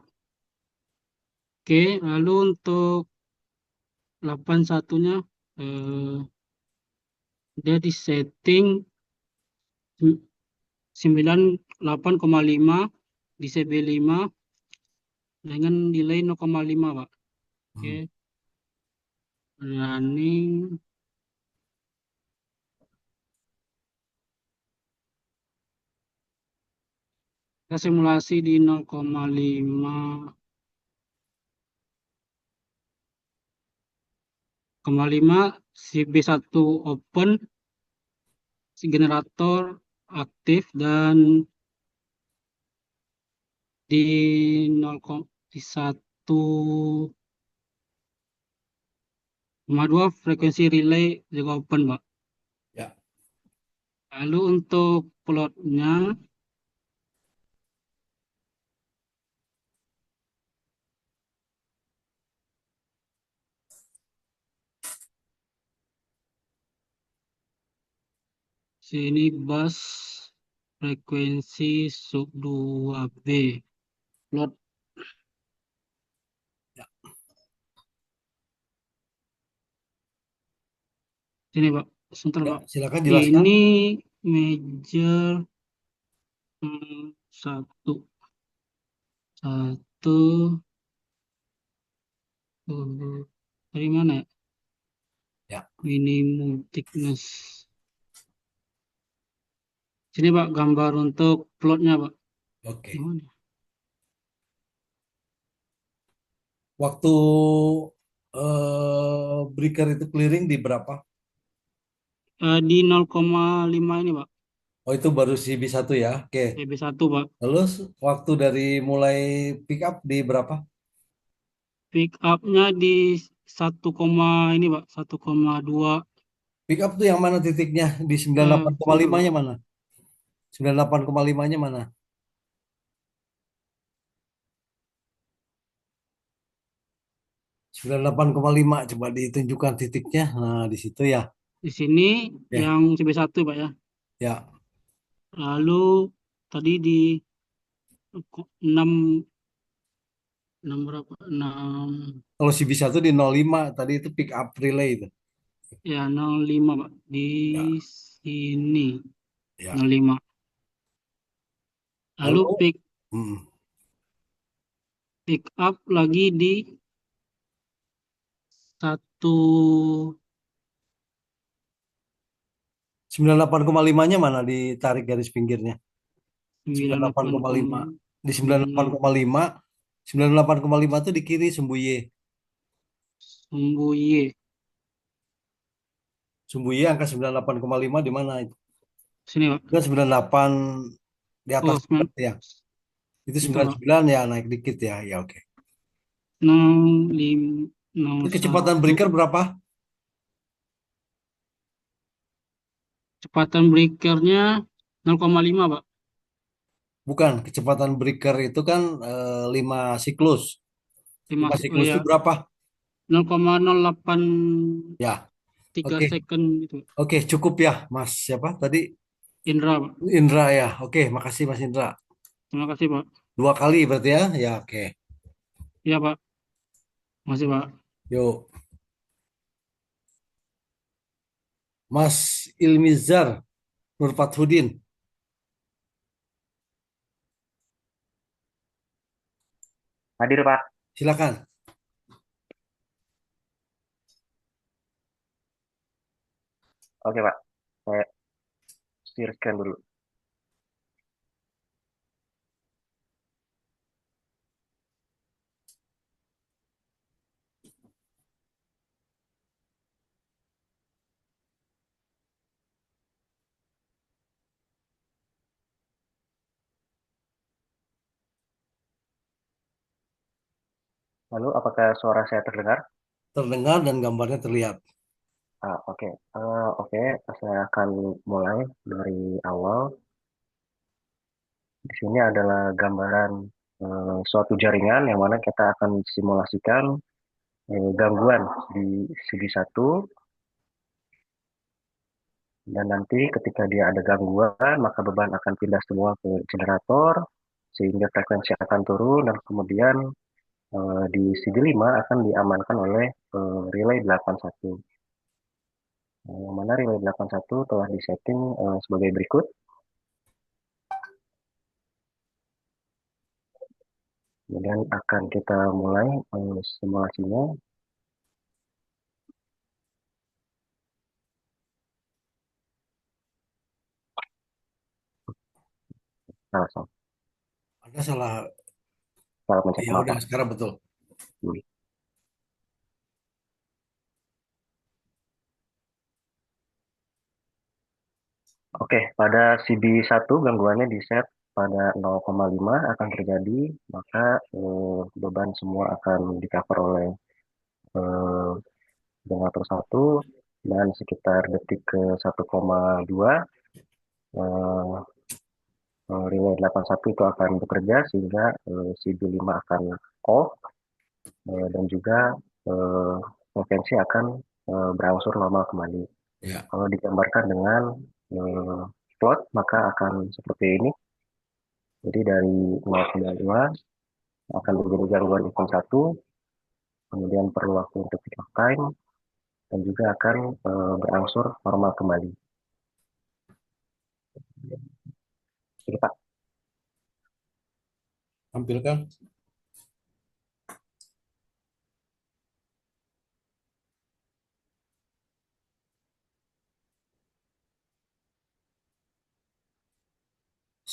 Oke, lalu untuk 81-nya eh, dia di setting 98,5 di CB5 dengan nilai 0,5 Pak. Oke, Hmm. running. Kita simulasi di 0,5 CB1 open, si generator aktif, dan di 1,2 frekuensi relay juga open Pak. Ya, Lalu untuk plotnya sini bus frekuensi sub 2B. Plot ya, sini Pak. Sebentar ya. Pak. Silakan jelaskan. Ini major satu satu dari mana ya? Ya, Minimum thickness. Sini Pak gambar untuk plotnya Pak. oke. Gimana? Waktu breaker itu clearing di berapa? Di 0,5 ini Pak, Oh, itu baru CB1 ya. Oke. CB1 Pak. Lalu waktu dari mulai pick up di berapa? Pick up-nya di 1, ini Pak, 1,2 Pick up tuh yang mana titiknya? Di sebentar 98,5-nya Pak. mana? 98,5-nya mana? 98,5 coba ditunjukkan titiknya. Nah, di situ ya. Di sini Oke. yang CB1 Pak ya. Ya. Lalu tadi di 6 6 berapa? 6 Kalau CB1 di 05 tadi itu pick up relay itu. ya 0,5 Pak. Di Ya, sini ya. 0,5. Lalu Lalu hmm, pick up lagi di 1 98,5-nya mana ditarik garis pinggirnya? 98,5. 98,5. Di 98,5, 98,5 itu di kiri Sumbuye. Sumbu Y. Sumbuye angka 98,5 di mana itu? Sini Pak. Itu 98 di atas Oh, 9 ya. Itu itu Pak. 99 ya naik dikit ya. Ya oke. 05 Itu kecepatan 01. breaker berapa? Kecepatan breakernya 0,5 Pak. Bukan, kecepatan breaker itu kan 5 siklus. 5 5 oh siklus ya itu berapa? 0,083 Ya, oke. second gitu. Oke, cukup ya, Mas. Siapa tadi? Indra Pak. Indra ya. Oke, makasih Mas Indra. Terima kasih Pak. 2 kali berarti ya. Ya, oke. Iya Pak. Masih Pak. Yuk, Mas Ilmizar Nurfathudin. Hadir, Pak. Silakan. Oke, Pak. Saya share dulu. Lalu, apakah suara saya terdengar? Terdengar dan gambarnya terlihat. Oke. Oke, saya akan mulai dari awal. Di sini adalah gambaran suatu jaringan yang mana kita akan simulasikan gangguan di segi satu, dan nanti ketika dia ada gangguan, maka beban akan pindah semua ke generator, sehingga frekuensi akan turun, dan kemudian di segi 5 akan diamankan oleh relay 81. Yang mana relay 81 telah disetting sebagai berikut. Kemudian akan kita mulai simulasinya. Salah, salah, Ada salah. salah pencet Ya udah, tombol. sekarang betul. Hmm. Oke, pada CB1 gangguannya di set pada 0,5 akan terjadi, maka beban semua akan di cover oleh eh, generator 1, dan sekitar detik ke 1,2 eh, relay 81 itu akan bekerja sehingga CB5 akan off, dan juga eh, frekuensi akan berangsur normal kembali. Ya. Kalau digambarkan dengan plot, maka akan seperti ini. Jadi dari 0,2 akan terjadi gangguan event 1, kemudian perlu waktu untuk pick up time, dan juga akan berangsur normal kembali. Jadi Pak, Tampilkan.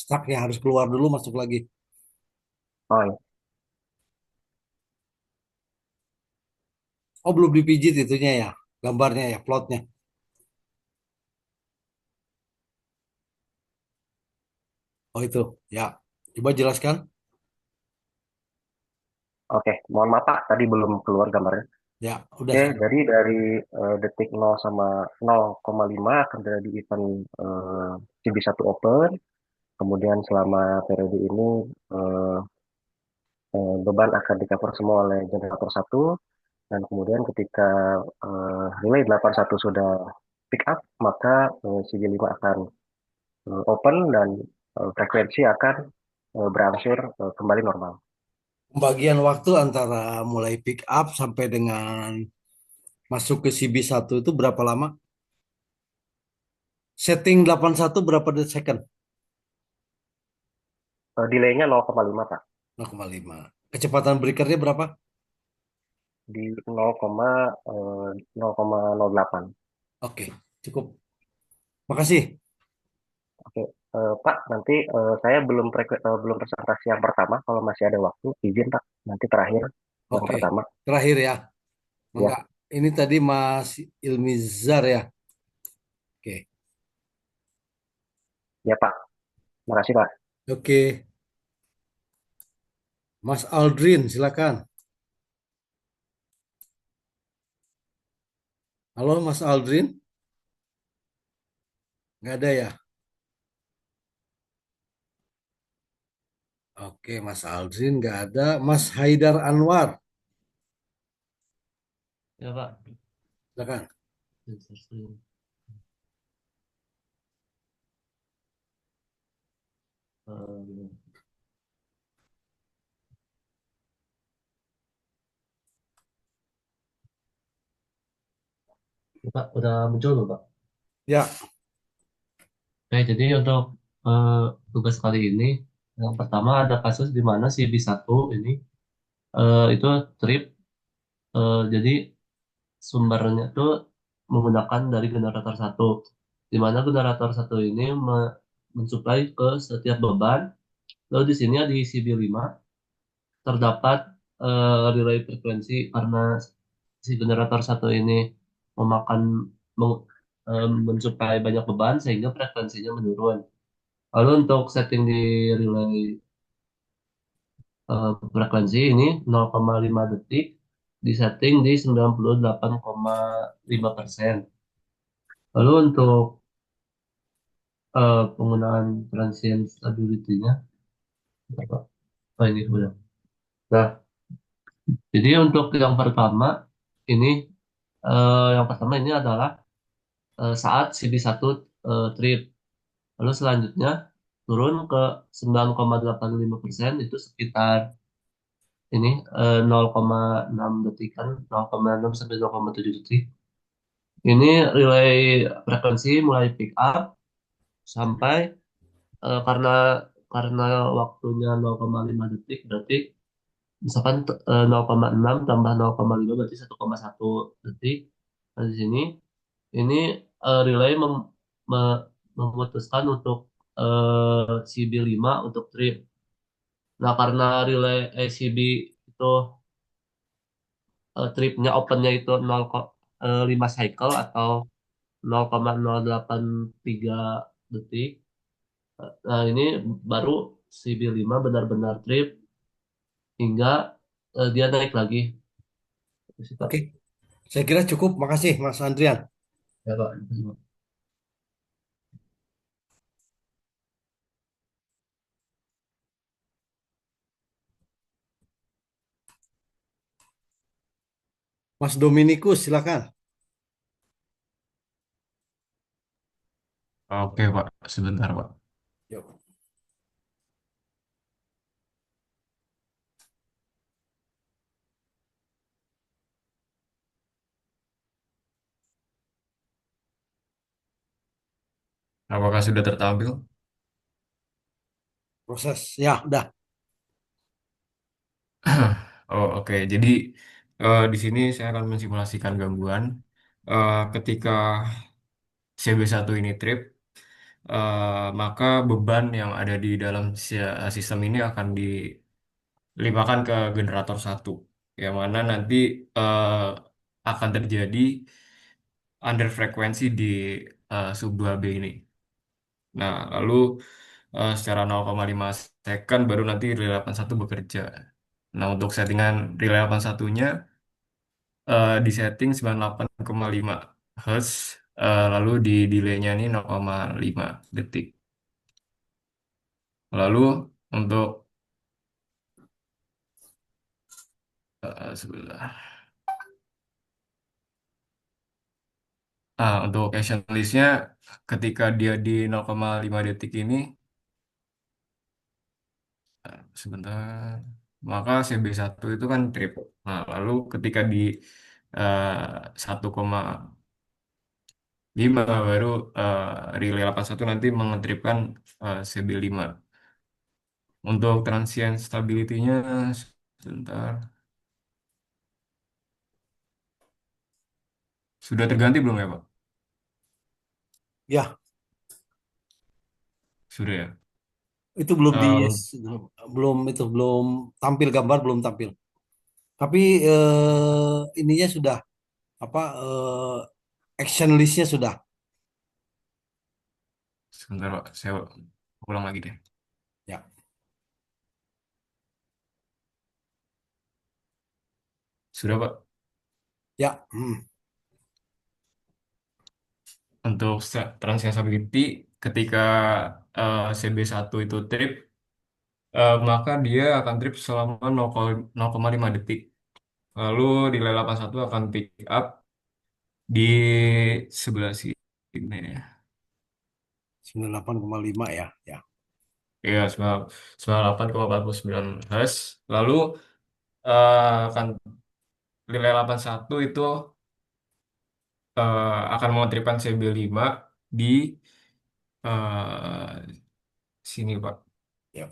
Stuck ya, harus keluar dulu, masuk lagi. oh ya, Oh, belum dipijit itunya ya, gambarnya ya, plotnya. Oh itu, ya. Coba jelaskan. Oke, mohon maaf Pak, tadi belum keluar gambarnya. Ya, udah Oke, sekarang. jadi dari detik 0 sama 0,5 akan terjadi event CB1 Open. Kemudian selama periode ini eh, beban akan di cover semua oleh generator satu. Dan kemudian ketika relay 81 sudah pick up, maka CB5 akan open dan frekuensi akan berangsur kembali normal. Pembagian waktu antara mulai pick up sampai dengan masuk ke CB1 itu berapa lama? Setting 81 berapa second? Delaynya 0,5 Pak, 0,5. Kecepatan breakernya berapa? di 0,08. Oke, cukup. Makasih. Oke, Pak, nanti belum presentasi yang pertama. Kalau masih ada waktu, izin Pak. Nanti terakhir yang Oke, pertama. terakhir ya. Ya, Enggak. Ini tadi Mas Ilmizar ya. Oke. ya Pak. Makasih Pak. Oke. Mas Aldrin, silakan. Halo Mas Aldrin, nggak ada ya? Oke, Mas Aldrin nggak ada. Mas Haidar Anwar, Ya Pak. silakan. Eh, Pak, udah muncul belum Pak? Ya, Oke, jadi untuk eh, tugas kali ini, yang pertama ada kasus di mana si B1 ini itu trip, jadi sumbernya itu menggunakan dari generator satu, di mana generator satu ini mensuplai ke setiap beban. Lalu di sini di CB5 terdapat relay frekuensi karena si generator satu ini memakan mensuplai banyak beban sehingga frekuensinya menurun. Lalu untuk setting di relay frekuensi ini 0,5 detik disetting di 98,5%. Lalu untuk penggunaan transient stability-nya apa? Oh ini udah. Nah, jadi untuk ini yang pertama ini adalah saat CB1 trip. Lalu selanjutnya turun ke 9,85% itu sekitar ini 0,6 detikan, 0,6 sampai 0,7 detik. Ini relay frekuensi mulai pick up sampai karena waktunya 0,5 detik berarti misalkan 0,6 tambah 0,5 berarti 1,1 detik. Nah, di sini ini relay memutuskan untuk CB5 untuk trip. Nah, karena relay CB itu tripnya opennya itu 0,5 cycle atau 0,083 detik. Nah, ini baru CB5 benar-benar trip hingga dia naik lagi. Itu sih, Pak. oke. Saya kira cukup. Makasih, Mas Andrian. Ya, Pak. Mas Dominikus, silakan. Oke, Pak. Sebentar, Pak. Yuk. Apakah sudah tertampil? Proses. Ya, udah. Oh, oke. Jadi di sini saya akan mensimulasikan gangguan ketika CB1 ini trip, maka beban yang ada di dalam sistem ini akan dilimpahkan ke generator satu, yang mana nanti eh, akan terjadi under frekuensi di sub 2B ini. Nah, lalu secara 0,5 second baru nanti relay 81 bekerja. Nah, untuk settingan relay 81-nya di setting 98,5 Hz, lalu di delaynya ini 0,5 detik. Lalu untuk sebelah. Untuk action list-nya ketika dia di 0,5 detik ini, sebentar, maka CB1 itu kan trip. Nah, lalu ketika di eh, 1,5 baru relay 81 nanti mengetripkan CB5. Untuk transient stability-nya sebentar. Sudah terganti belum ya, Pak? Ya, Sudah ya. itu belum di Eh, belum tampil gambar belum tampil. Tapi ininya sudah apa action listnya sudah. Sebentar, Pak. Saya ulang lagi deh. Ya, Sudah, Pak. ya. Untuk transient stability, ketika CB1 itu trip, maka dia akan trip selama 0,5 detik. Lalu di 81 akan pick up di sebelah sini ya. 98,5 ya, ya. Ya, 98,49 Hz. Lalu akan relay 81 itu akan memutrikan CB5 di eh, sini, Pak. Ya.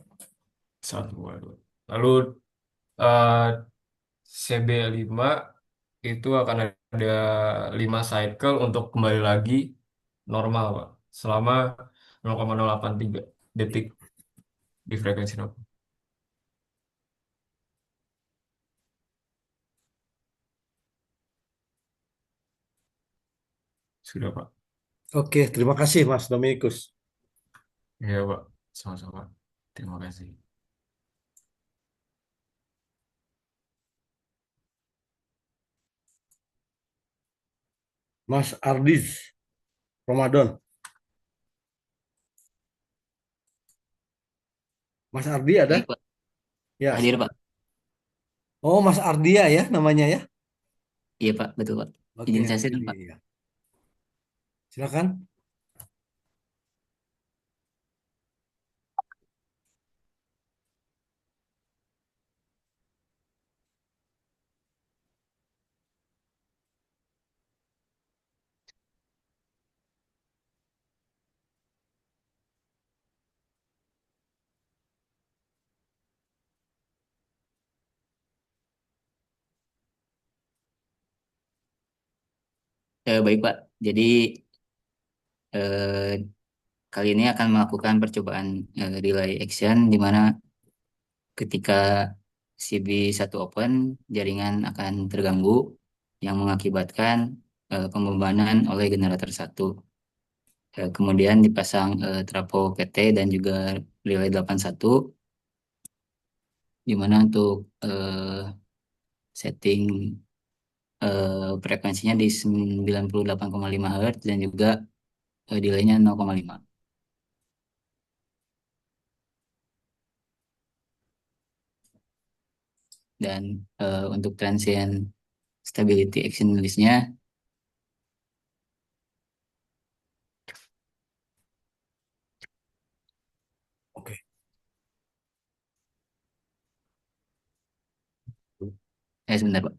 Satu, dua, dua. Lalu eh, CB5 itu akan ada 5 cycle untuk kembali lagi normal, Pak. Selama 0,083 detik di frekuensi 0. Sudah, Pak. Oke, terima kasih Mas Dominikus. Iya, Pak. Sama-sama. Terima kasih. Mas Ardiz Ramadan. Mas Ardi ada? Baik, Pak. Ya, Hadir, Pak. silakan. Oh, Mas Ardia ya namanya ya? Iya, Pak. Betul, Pak. Oke, Izin saya share, Pak. Ardi. Silakan. Baik, Pak. Jadi, eh, kali ini akan melakukan percobaan relay action, di mana ketika CB1 open, jaringan akan terganggu yang mengakibatkan pembebanan oleh generator 1. Kemudian dipasang trafo PT dan juga relay 81, di mana untuk setting frekuensinya di 98,5 Hz dan juga delaynya 0,5. Dan untuk transient stability action listnya Oke. sebentar, Pak.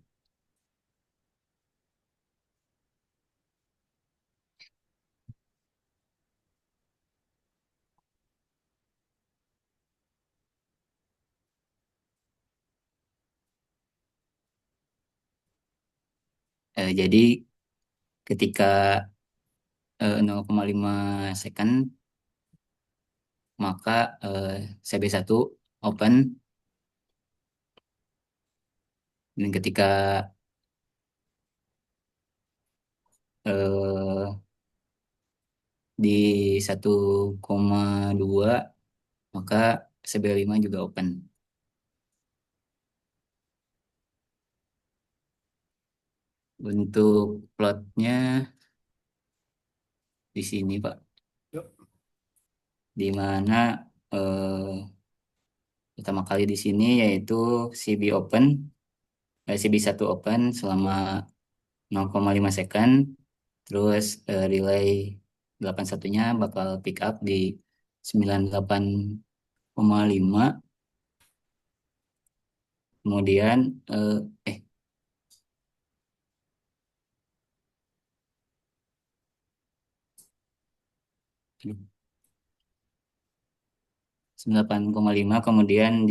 Jadi ketika 0,5 second, maka CB1 open, dan ketika di 1,2 maka CB5 juga open. Untuk plotnya di sini Pak, Yuk. di mana pertama kali di sini yaitu CB1 open selama 0,5 second, terus relay 81-nya bakal pick up di 98,5, kemudian eh eh, 98,5, kemudian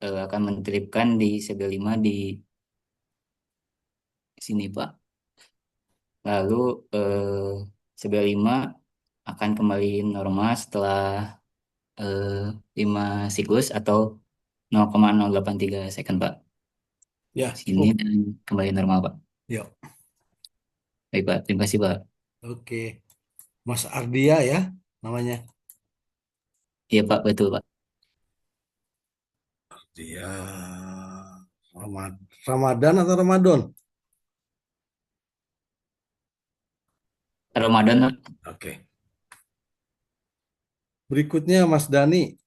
akan mentripkan di CB5 di sini Pak. Lalu CB5 akan kembali normal setelah 5 siklus atau 0,083 second Pak. Ya, Sini cukup. dan kembali normal Pak. Yuk. Baik Pak, terima kasih Pak. Oke. Mas Ardia ya namanya. Iya Pak, betul Pak. Dia Ramadan atau Ramadan? Ramadan Pak. Oke. Berikutnya Mas Dani.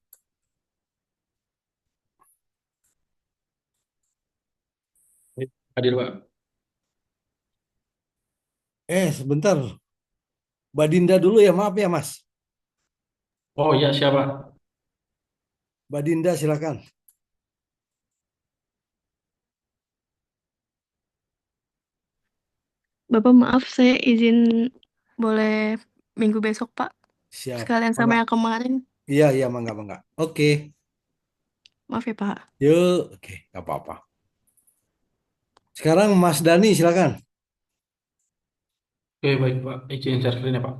Hadir, Pak. Sebentar. Mbak Dinda dulu ya, maaf ya Mas. Oh iya, siapa? Mbak Dinda silakan. Bapak maaf, saya izin boleh minggu besok, Pak. Siap. Sekalian sama Mangga. yang kemarin. Iya, mangga. Oke. Maaf ya, Pak. Yuk, oke, nggak apa-apa. Sekarang Mas Dani silakan. Oke, baik, Pak. Izin share screen ya, Pak.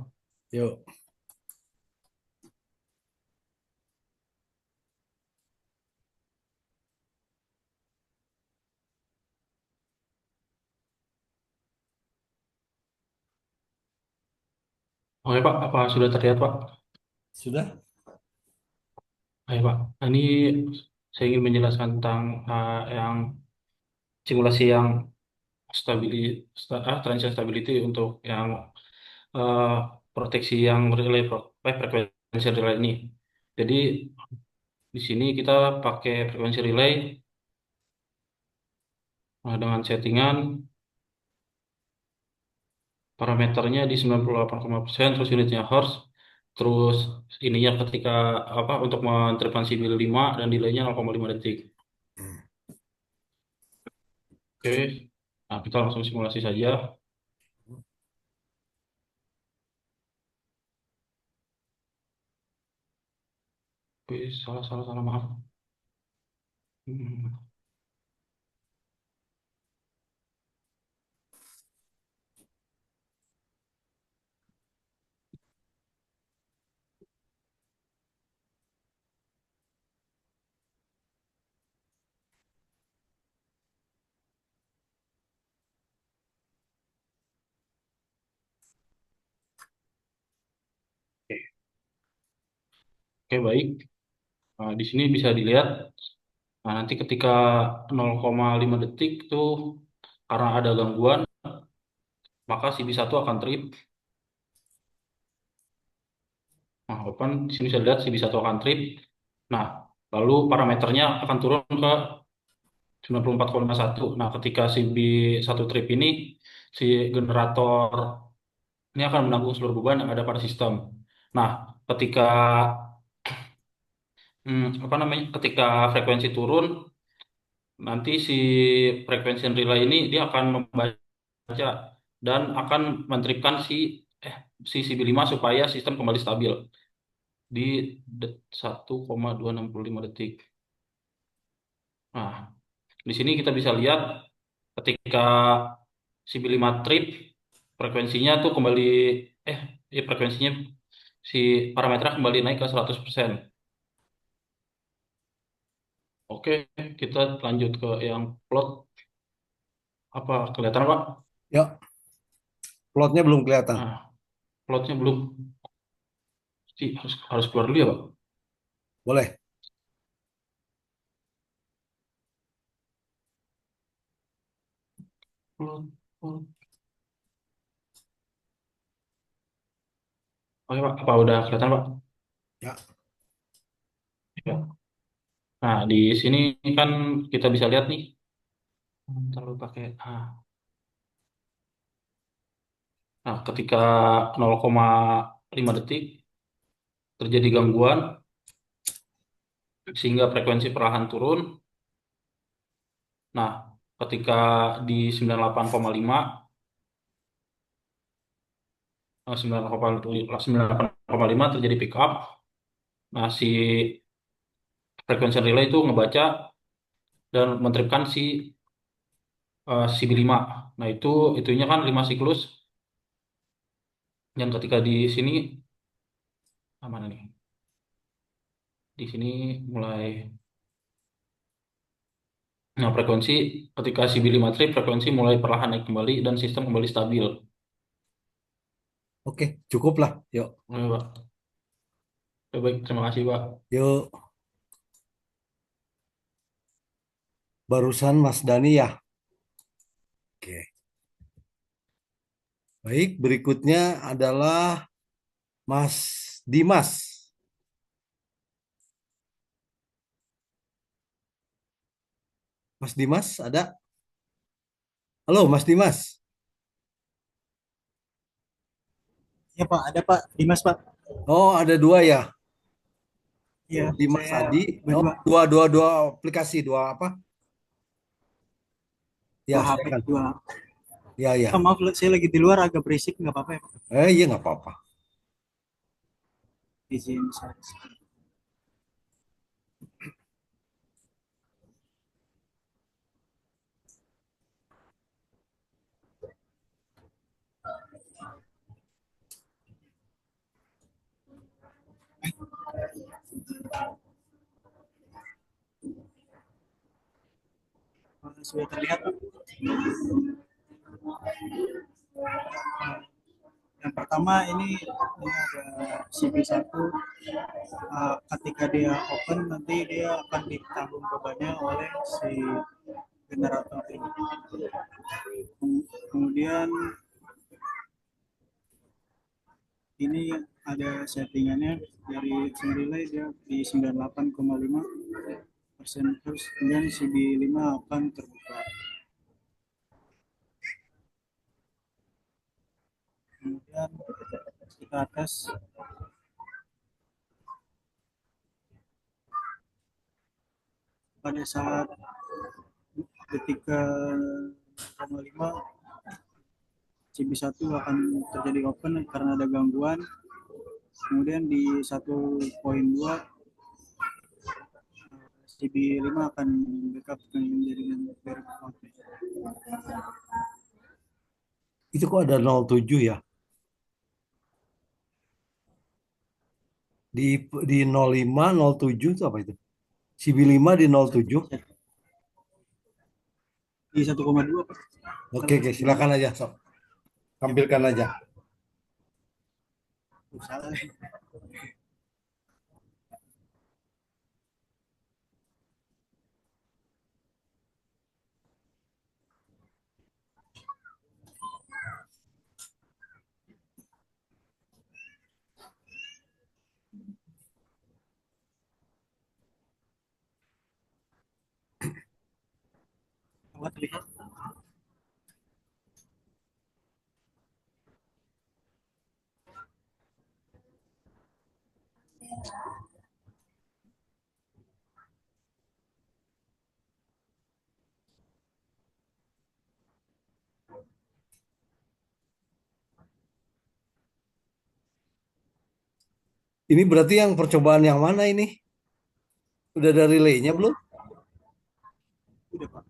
Yuk. Oke, Pak. Apa sudah terlihat, Pak? Sudah? Oke, Pak. Nah, ini saya ingin menjelaskan tentang yang simulasi yang transient stability untuk yang eh, proteksi yang frekuensi relay ini. Jadi di sini kita pakai frekuensi relay dengan settingan parameternya di 98,%, terus unitnya Hertz, terus ininya ketika untuk menerapkan sibil 5 dan delaynya 0,5 detik. Oke, nah kita langsung simulasi saja. Oke, salah, maaf. Hmm. Oke, Oke, baik. Nah, di sini bisa dilihat, nah, nanti ketika 0,5 detik itu karena ada gangguan, maka CB1 akan trip. Nah, open, di sini bisa dilihat CB1 akan trip. Nah, lalu parameternya akan turun ke 94,1. Nah, ketika si B1 trip ini, si generator ini akan menanggung seluruh beban yang ada pada sistem. Nah, ketika ketika frekuensi turun, nanti si frekuensi relay ini dia akan membaca dan akan mentripkan si CB5 supaya sistem kembali stabil di 1,265 detik. Nah, di sini kita bisa lihat ketika CB5 trip frekuensinya tuh kembali frekuensinya si parameter kembali naik ke 100%. Oke, kita lanjut ke yang plot. Apa kelihatan, Pak? Yuk. Plotnya belum kelihatan. Nah, plotnya belum. Harus keluar dulu ya, Pak? Boleh. Oke Pak, apa udah kelihatan Pak? Ya. Ya. Nah, di sini kan kita bisa lihat nih, terlalu pakai Nah, ketika 0,5 detik terjadi gangguan sehingga frekuensi perlahan turun. Nah, ketika di 98,5 98,5 terjadi pick up. Nah, si frekuensi relay itu ngebaca dan mentripkan si B5. Nah, itunya kan 5 siklus. Yang ketika di sini mana nih? Di sini mulai Nah, frekuensi ketika si B5 trip, frekuensi mulai perlahan naik kembali dan sistem kembali stabil. Oke, cukup lah. Yuk. Oke, Pak. Oke, baik, terima kasih, Pak. Yuk. Barusan Mas Dani ya. Oke. Baik, berikutnya adalah Mas Dimas. Mas Dimas ada? Halo, Mas Dimas. Ya Pak, ada Pak, Dimas Pak. Oh, ada dua ya. Iya, Dimas saya Adi. Oh, berdua, dua aplikasi, dua apa? Ya, dua HP, silakan. dua. Ya, ya. Pak, maaf, saya lagi di luar agak berisik, nggak apa-apa ya Pak? Iya nggak apa-apa. Izin saya. Sudah terlihat Pak. Yang pertama ini ada CB1, ketika dia open nanti dia akan ditanggung bebannya oleh si generator ini. Kemudian ini ada settingannya dari relay dia di 98,5% Hz, kemudian CB5 akan terbuka. Kemudian kita atas pada saat detik ke-5 CB1 akan terjadi open karena ada gangguan. Kemudian di 1.2 CB5 akan backup dengan jaringan verify. Itu kok ada 07 ya? Di 05, 07 itu apa itu? CB5 di 07. Di 1,2 Pak. Oke, silakan aja, Sob. Tampilkan aja. Salah. Terlihat. Ini berarti yang percobaan yang mana ini? Udah ada relaynya belum? Udah Pak.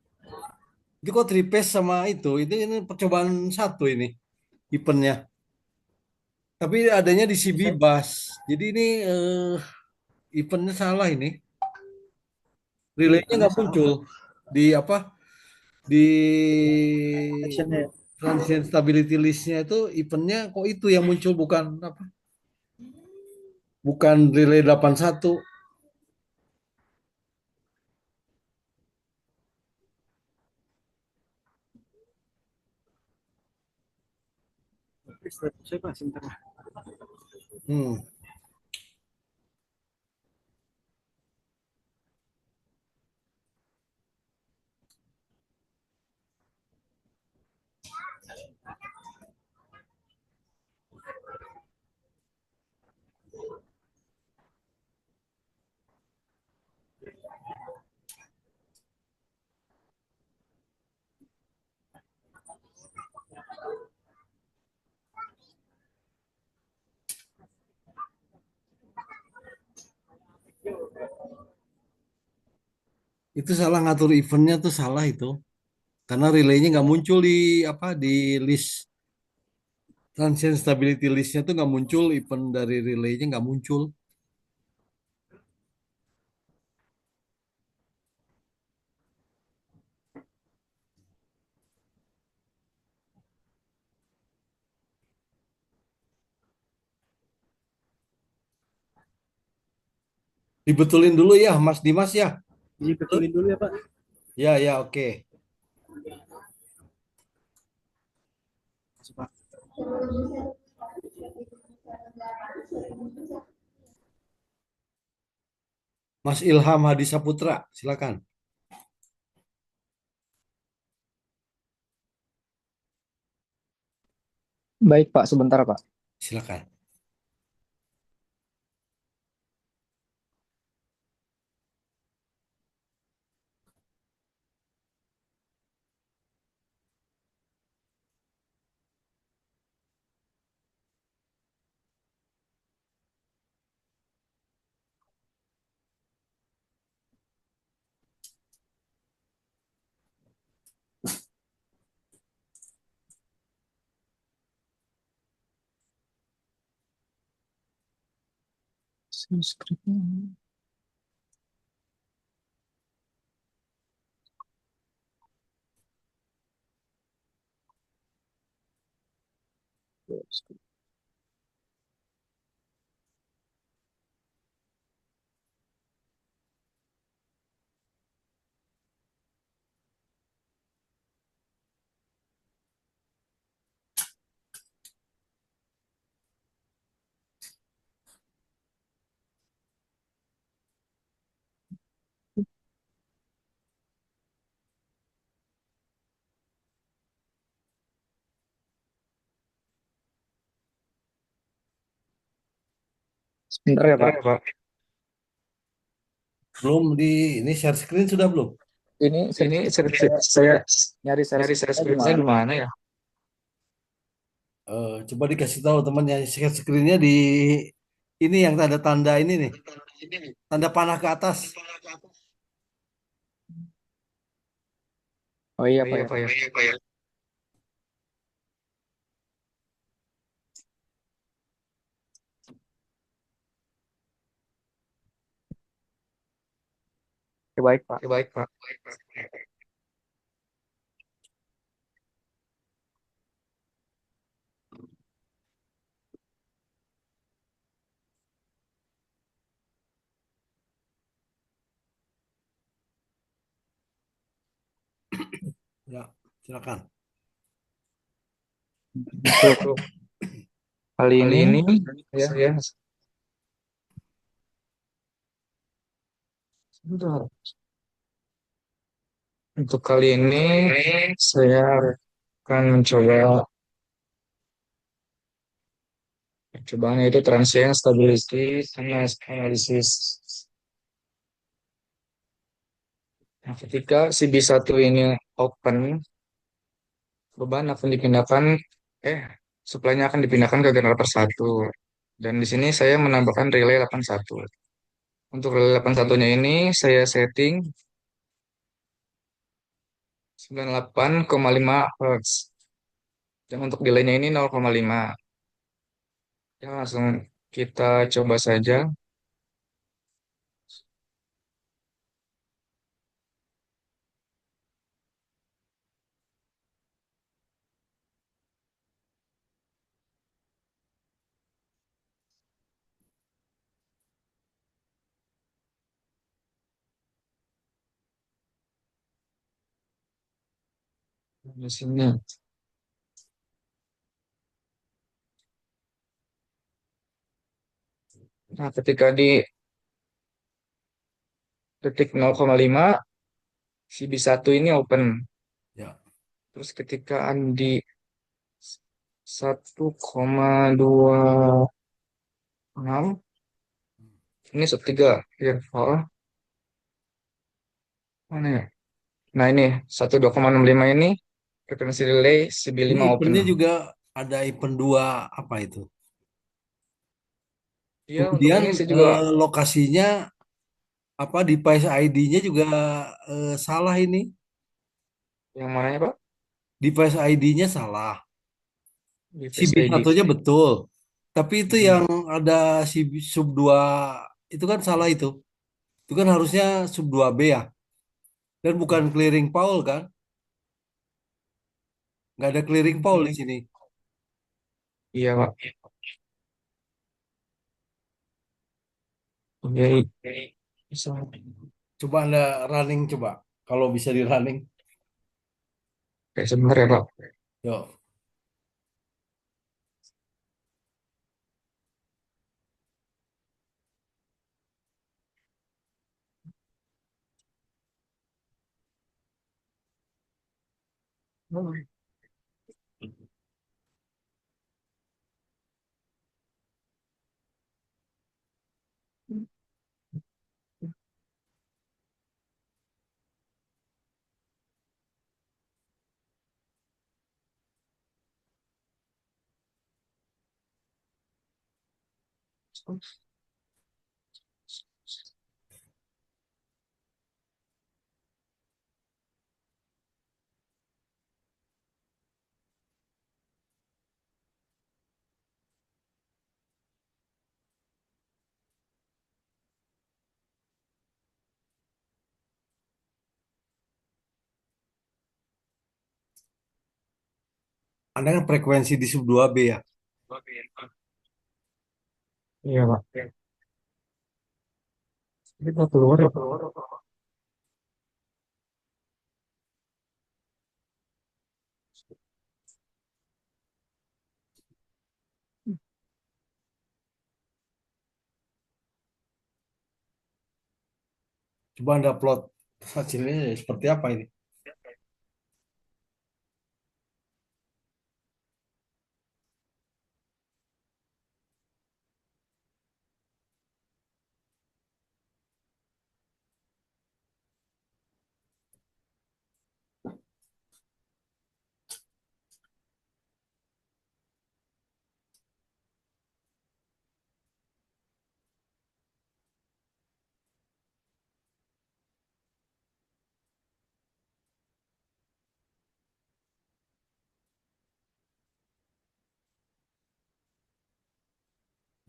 Itu kok tripace sama itu ini percobaan satu ini eventnya. Tapi adanya di CB Bus. Jadi ini eventnya salah ini. Relaynya nggak muncul di apa? Di transient stability listnya itu eventnya kok itu yang muncul bukan apa? Bukan relay 81. Saya Pak, sebentar. Hmm. Itu salah ngatur eventnya tuh salah itu. Karena relaynya nggak muncul di apa di list transient stability listnya tuh nggak muncul, event dari relaynya nggak muncul. Dibetulin dulu ya, Mas Dimas ya. Dibetulin dulu ya Pak. Ya, ya, oke. Pak. Mas Ilham Hadi Saputra, silakan. Baik, Pak, sebentar, Pak. Silakan. Sebentar ya, Pak. Belum ini share screen sudah belum? Ini saya nyari share Nyari share screen-nya screen-nya gimana? gimana ya? Coba dikasih tahu temannya share screen-nya di ini yang tanda-tanda ini nih, tanda panah ke atas. Oh iya, Oh Pak iya, ya. Pak ya. Oke, baik, Pak. Oke, baik, Pak. Ya, silakan. Untuk Kali kali ini ini ya, saya Bentar. Untuk kali ini saya akan mencoba percobaan yaitu transient stability analysis. Nah, ketika si B1 ini open, beban akan dipindahkan, eh, supply-nya akan dipindahkan ke generator satu. Dan di sini saya menambahkan relay 81. Untuk relay 81-nya ini saya setting 98,5 Hz. Dan untuk delaynya ini 0,5. Ya, langsung kita coba saja. Di sini. Nah, ketika di detik 0,5 CB1 ini open. Ya. Terus ketika di 1,26 ini sub 3 interval mana ya? Nah, ini 1,2,65 ini frekuensi relay Ini CB5 open. eventnya juga ada event 2 apa itu? Iya, untuk Kemudian ini saya juga lokasinya apa device ID-nya juga salah ini. yang mananya Pak? Device ID-nya salah. Si Device b ID. satunya betul. Tapi itu Mhm. yang ada si sub 2 itu kan salah itu. Itu kan harusnya sub 2B ya. Dan bukan clearing Paul kan? Nggak ada clearing Paul di sini. Iya Pak. Oke. Bisa. Coba Anda running coba. Kalau bisa di running. Oke, sebentar ya Pak. Yuk. Anda kan frekuensi di sub 2B ya. Iya Pak. Kita keluar ya Pak. Coba Anda plot hasilnya seperti apa ini.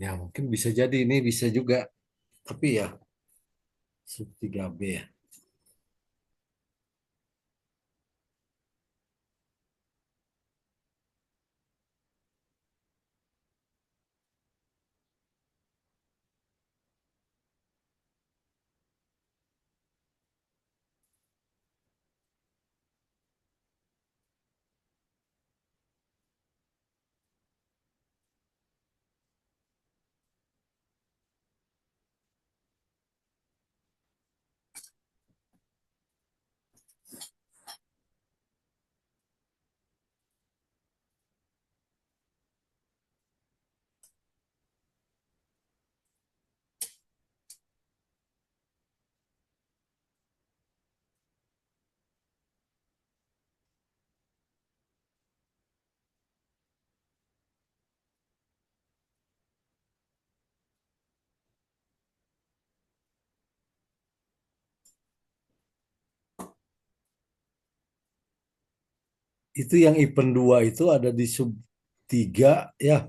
Ya mungkin bisa jadi ini bisa juga. Tapi ya sub 3B ya. Itu yang event 2 itu ada di sub 3 ya.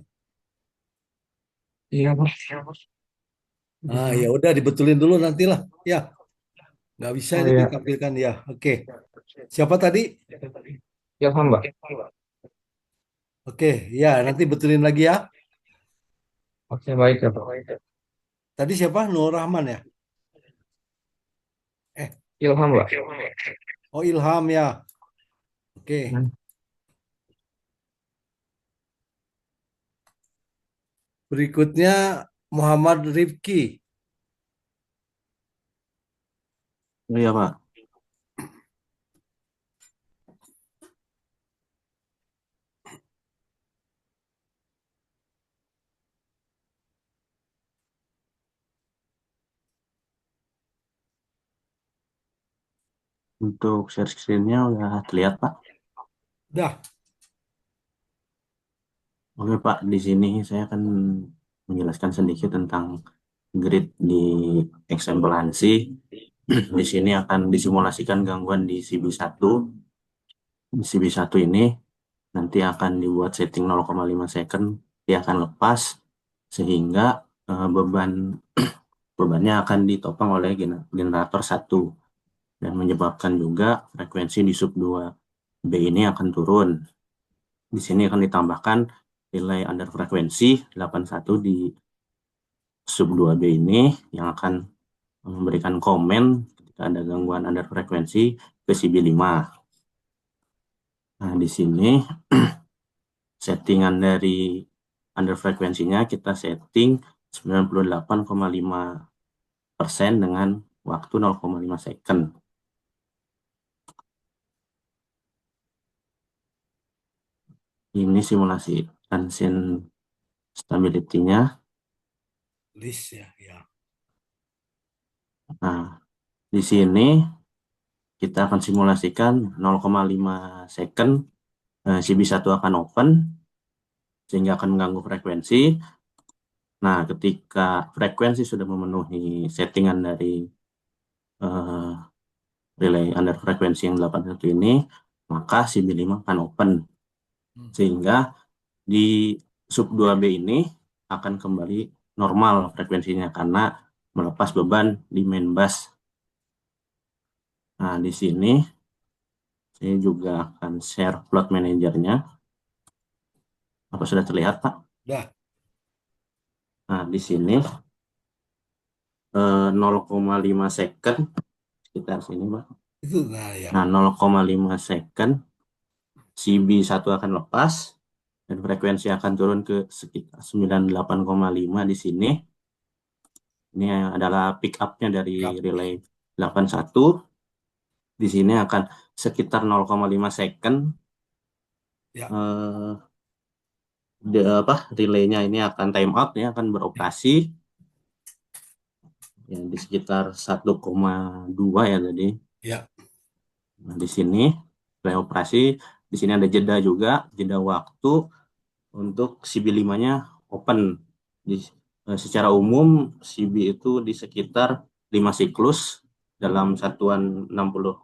Iya Pak. Ah ya udah dibetulin dulu nantilah. Ya, nggak bisa Oh ini iya. ditampilkan ya. Oke. Siapa tadi? Ilham Pak. Oke, ya nanti betulin lagi ya. Oke, baik ya Pak. Tadi siapa? Nur Rahman ya? Eh, Ilham Pak. oh Ilham ya. Oke. Hmm. Berikutnya Muhammad Rifki. Iya, Pak. Untuk share screen-nya udah terlihat, Pak. Dah. Oke, Pak. Di sini saya akan menjelaskan sedikit tentang grid di example ANSI. Di sini akan disimulasikan gangguan di CB1. Di CB1 ini nanti akan dibuat setting 0,5 second, dia akan lepas sehingga bebannya akan ditopang oleh generator 1 dan menyebabkan juga frekuensi di sub 2B ini akan turun. Di sini akan ditambahkan nilai under frekuensi 81 di sub 2B ini yang akan memberikan komen ketika ada gangguan under frekuensi ke CB5. Nah, di sini settingan dari under frekuensinya kita setting 98,5% dengan waktu 0,5 second. Ini simulasi transient stability-nya. List ya, ya. Nah, di sini kita akan simulasikan 0,5 second. CB1 akan open sehingga akan mengganggu frekuensi. Nah, ketika frekuensi sudah memenuhi settingan dari relay under frekuensi yang 81 ini, maka CB5 akan open. Sehingga di sub 2B ini akan kembali normal frekuensinya karena melepas beban di main bus. Nah, di sini saya juga akan share plot manajernya. Apa sudah terlihat, Pak? Sudah. Nah, di sini 0,5 second sekitar sini, Pak. Itu nah ya. Nah, 0,5 second CB1 akan lepas dan frekuensi akan turun ke sekitar 98,5 di sini. Ini adalah pick up-nya dari relay 81. Di sini akan sekitar 0,5 second. Ya. Relaynya ini akan time out, ya, akan beroperasi. Ya, di sekitar 1,2 ya tadi. Ya. Nah, di sini relay operasi, di sini ada jeda juga, jeda waktu untuk CB5-nya open. Secara umum CB itu di sekitar 5 siklus dalam satuan 60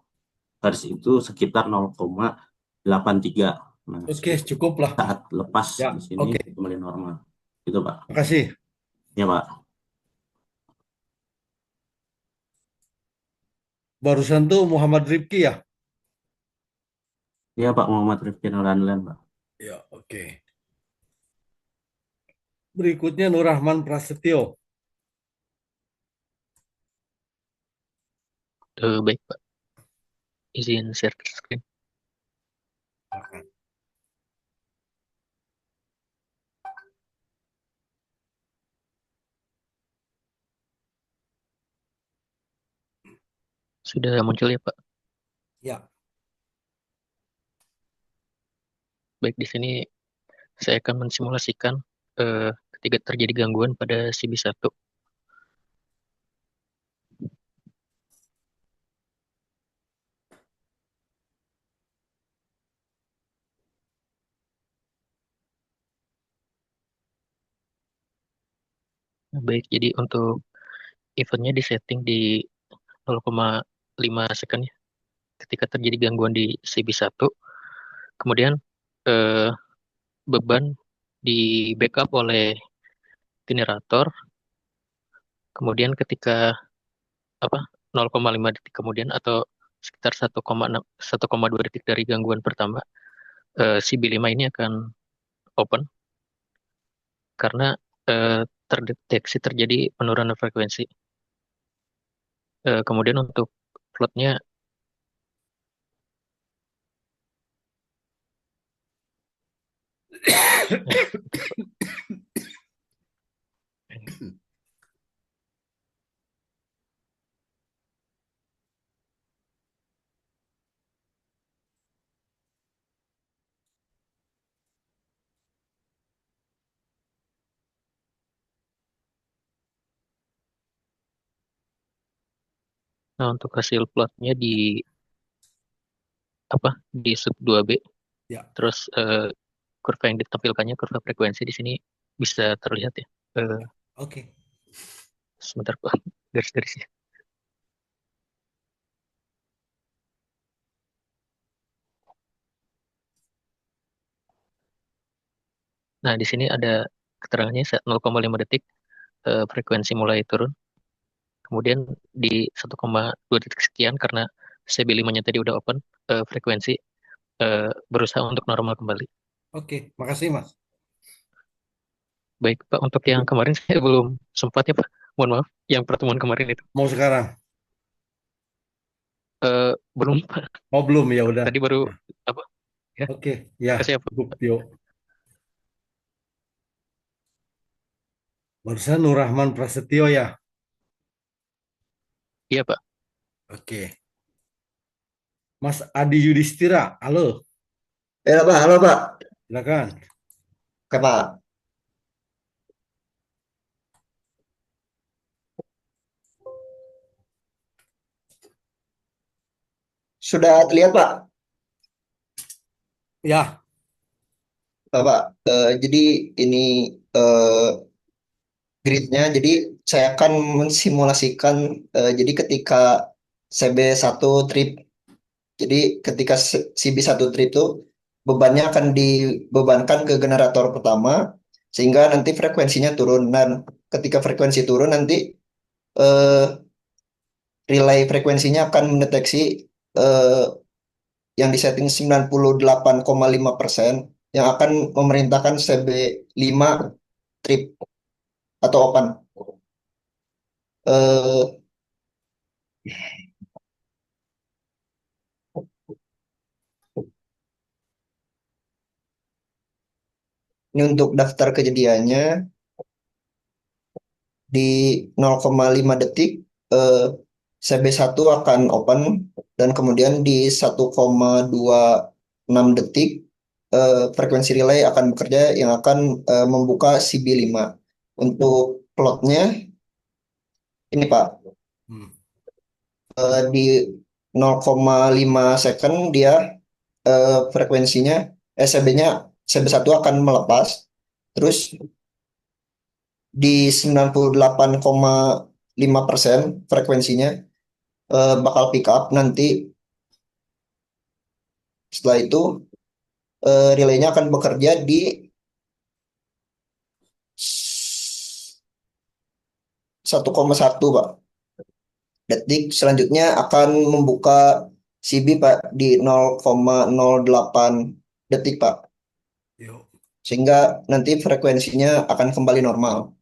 Hz itu sekitar 0,83. Nah, Oke, cukup lah. Saat lepas Ya, di sini kembali normal. Gitu, Pak. Terima kasih. Ya, Pak. Barusan tuh Muhammad Rifki ya? Iya, Pak, Muhammad Rifki Nuranlen, Pak. Ya, oke. Berikutnya Nur Rahman Prasetyo. Baik, Pak. Izin share screen. Sudah muncul ya, Pak? Ya. Baik, di sini saya akan mensimulasikan ketika terjadi gangguan pada CB1. Baik, jadi untuk eventnya disetting di 0,5 second ya, ketika terjadi gangguan di CB1. Kemudian beban di backup oleh generator. Kemudian ketika 0,5 detik kemudian atau sekitar 1,2 detik dari gangguan pertama, CB5 ini akan open karena terdeteksi terjadi penurunan frekuensi. Kemudian untuk plotnya Nah, untuk hasil plotnya di apa di sub 2B, Ya, terus kurva yang ditampilkannya, kurva frekuensi di sini bisa terlihat ya. oke. Sebentar Pak, garis-garisnya. Nah, di sini ada keterangannya 0,5 detik frekuensi mulai turun. Kemudian di 1,2 detik sekian karena CB5-nya tadi udah open, frekuensi berusaha untuk normal kembali. Oke, makasih Mas. Baik Pak, untuk yang kemarin saya belum sempat ya Pak. Mohon maaf, yang pertemuan kemarin itu. Mau sekarang? Belum Pak. Oh, belum, ya udah. Tadi baru apa? Ya. Oke, ya, Makasih ya Pak. cukup, yuk. Barusan Nur Rahman Prasetyo ya? Iya Pak. Oke. Mas Adi Yudhistira, halo, Halo Pak. silakan. Oke Pak. Sudah terlihat Pak? Ya, Pak. Jadi ini gridnya. Jadi saya akan mensimulasikan. Jadi ketika CB1 trip. Jadi ketika CB1 trip itu bebannya akan dibebankan ke generator pertama sehingga nanti frekuensinya turun. Dan ketika frekuensi turun nanti eh, relay frekuensinya akan mendeteksi eh, yang disetting 98,5% yang akan memerintahkan CB5 trip atau open. Eh, ini untuk daftar kejadiannya di 0,5 detik CB1 akan open dan kemudian di 1,26 detik frekuensi relay akan bekerja yang akan membuka CB5. Untuk plotnya ini Pak. Di 0,5 second dia frekuensinya CB-nya CB1 akan melepas, terus di 98,5% frekuensinya bakal pick up. Nanti setelah itu relaynya akan bekerja di 1,1 Pak detik. Selanjutnya akan membuka CB Pak di 0,08 detik Pak, yuk. sehingga nanti frekuensinya akan kembali normal.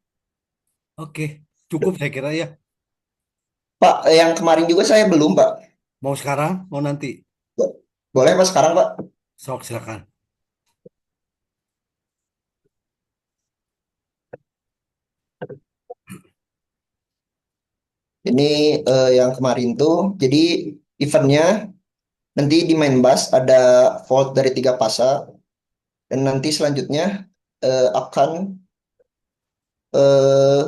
Oke, cukup saya kira ya. Pak, yang kemarin juga saya belum Pak. Mau sekarang, mau nanti? Boleh Pak sekarang Pak? Sok, silakan. Ini yang kemarin tuh, jadi eventnya nanti di main bus ada volt dari 3 fase dan nanti selanjutnya akan eh,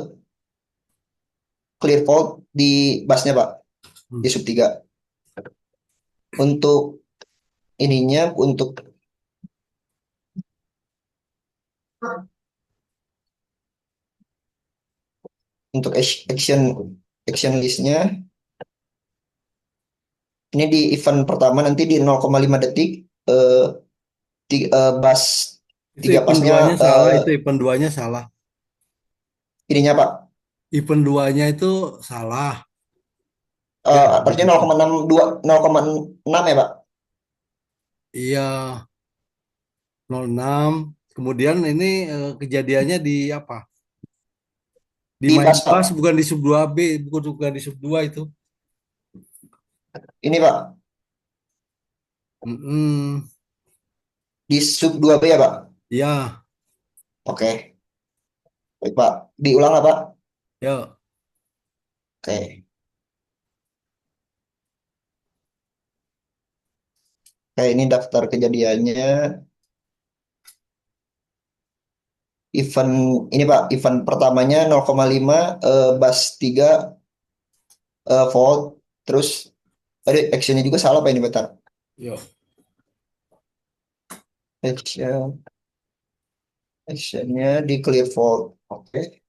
clear volt di busnya Pak, di sub 3. Untuk ininya, untuk action listnya ini di event pertama nanti di 0,5 detik bus Itu 3 event pasnya duanya salah, itu event duanya salah. ininya Pak. Event duanya itu salah. Harusnya 0,6 ya Pak. Iya, 06. Kemudian ini kejadiannya di apa? Di Di main bus Pak. bus, bukan di sub 2B, bukan di sub 2 itu. Ini Pak, Mm-mm. di sub 2B ya Pak. Ya, Oke. Baik Pak, diulang lah Pak. ya. Oke. Kayak ini daftar kejadiannya. Event ini Pak, event pertamanya 0,5 bus 3 volt. Terus ada actionnya juga salah Pak ini bentar. Yo. Actionnya di clear fault. Oke.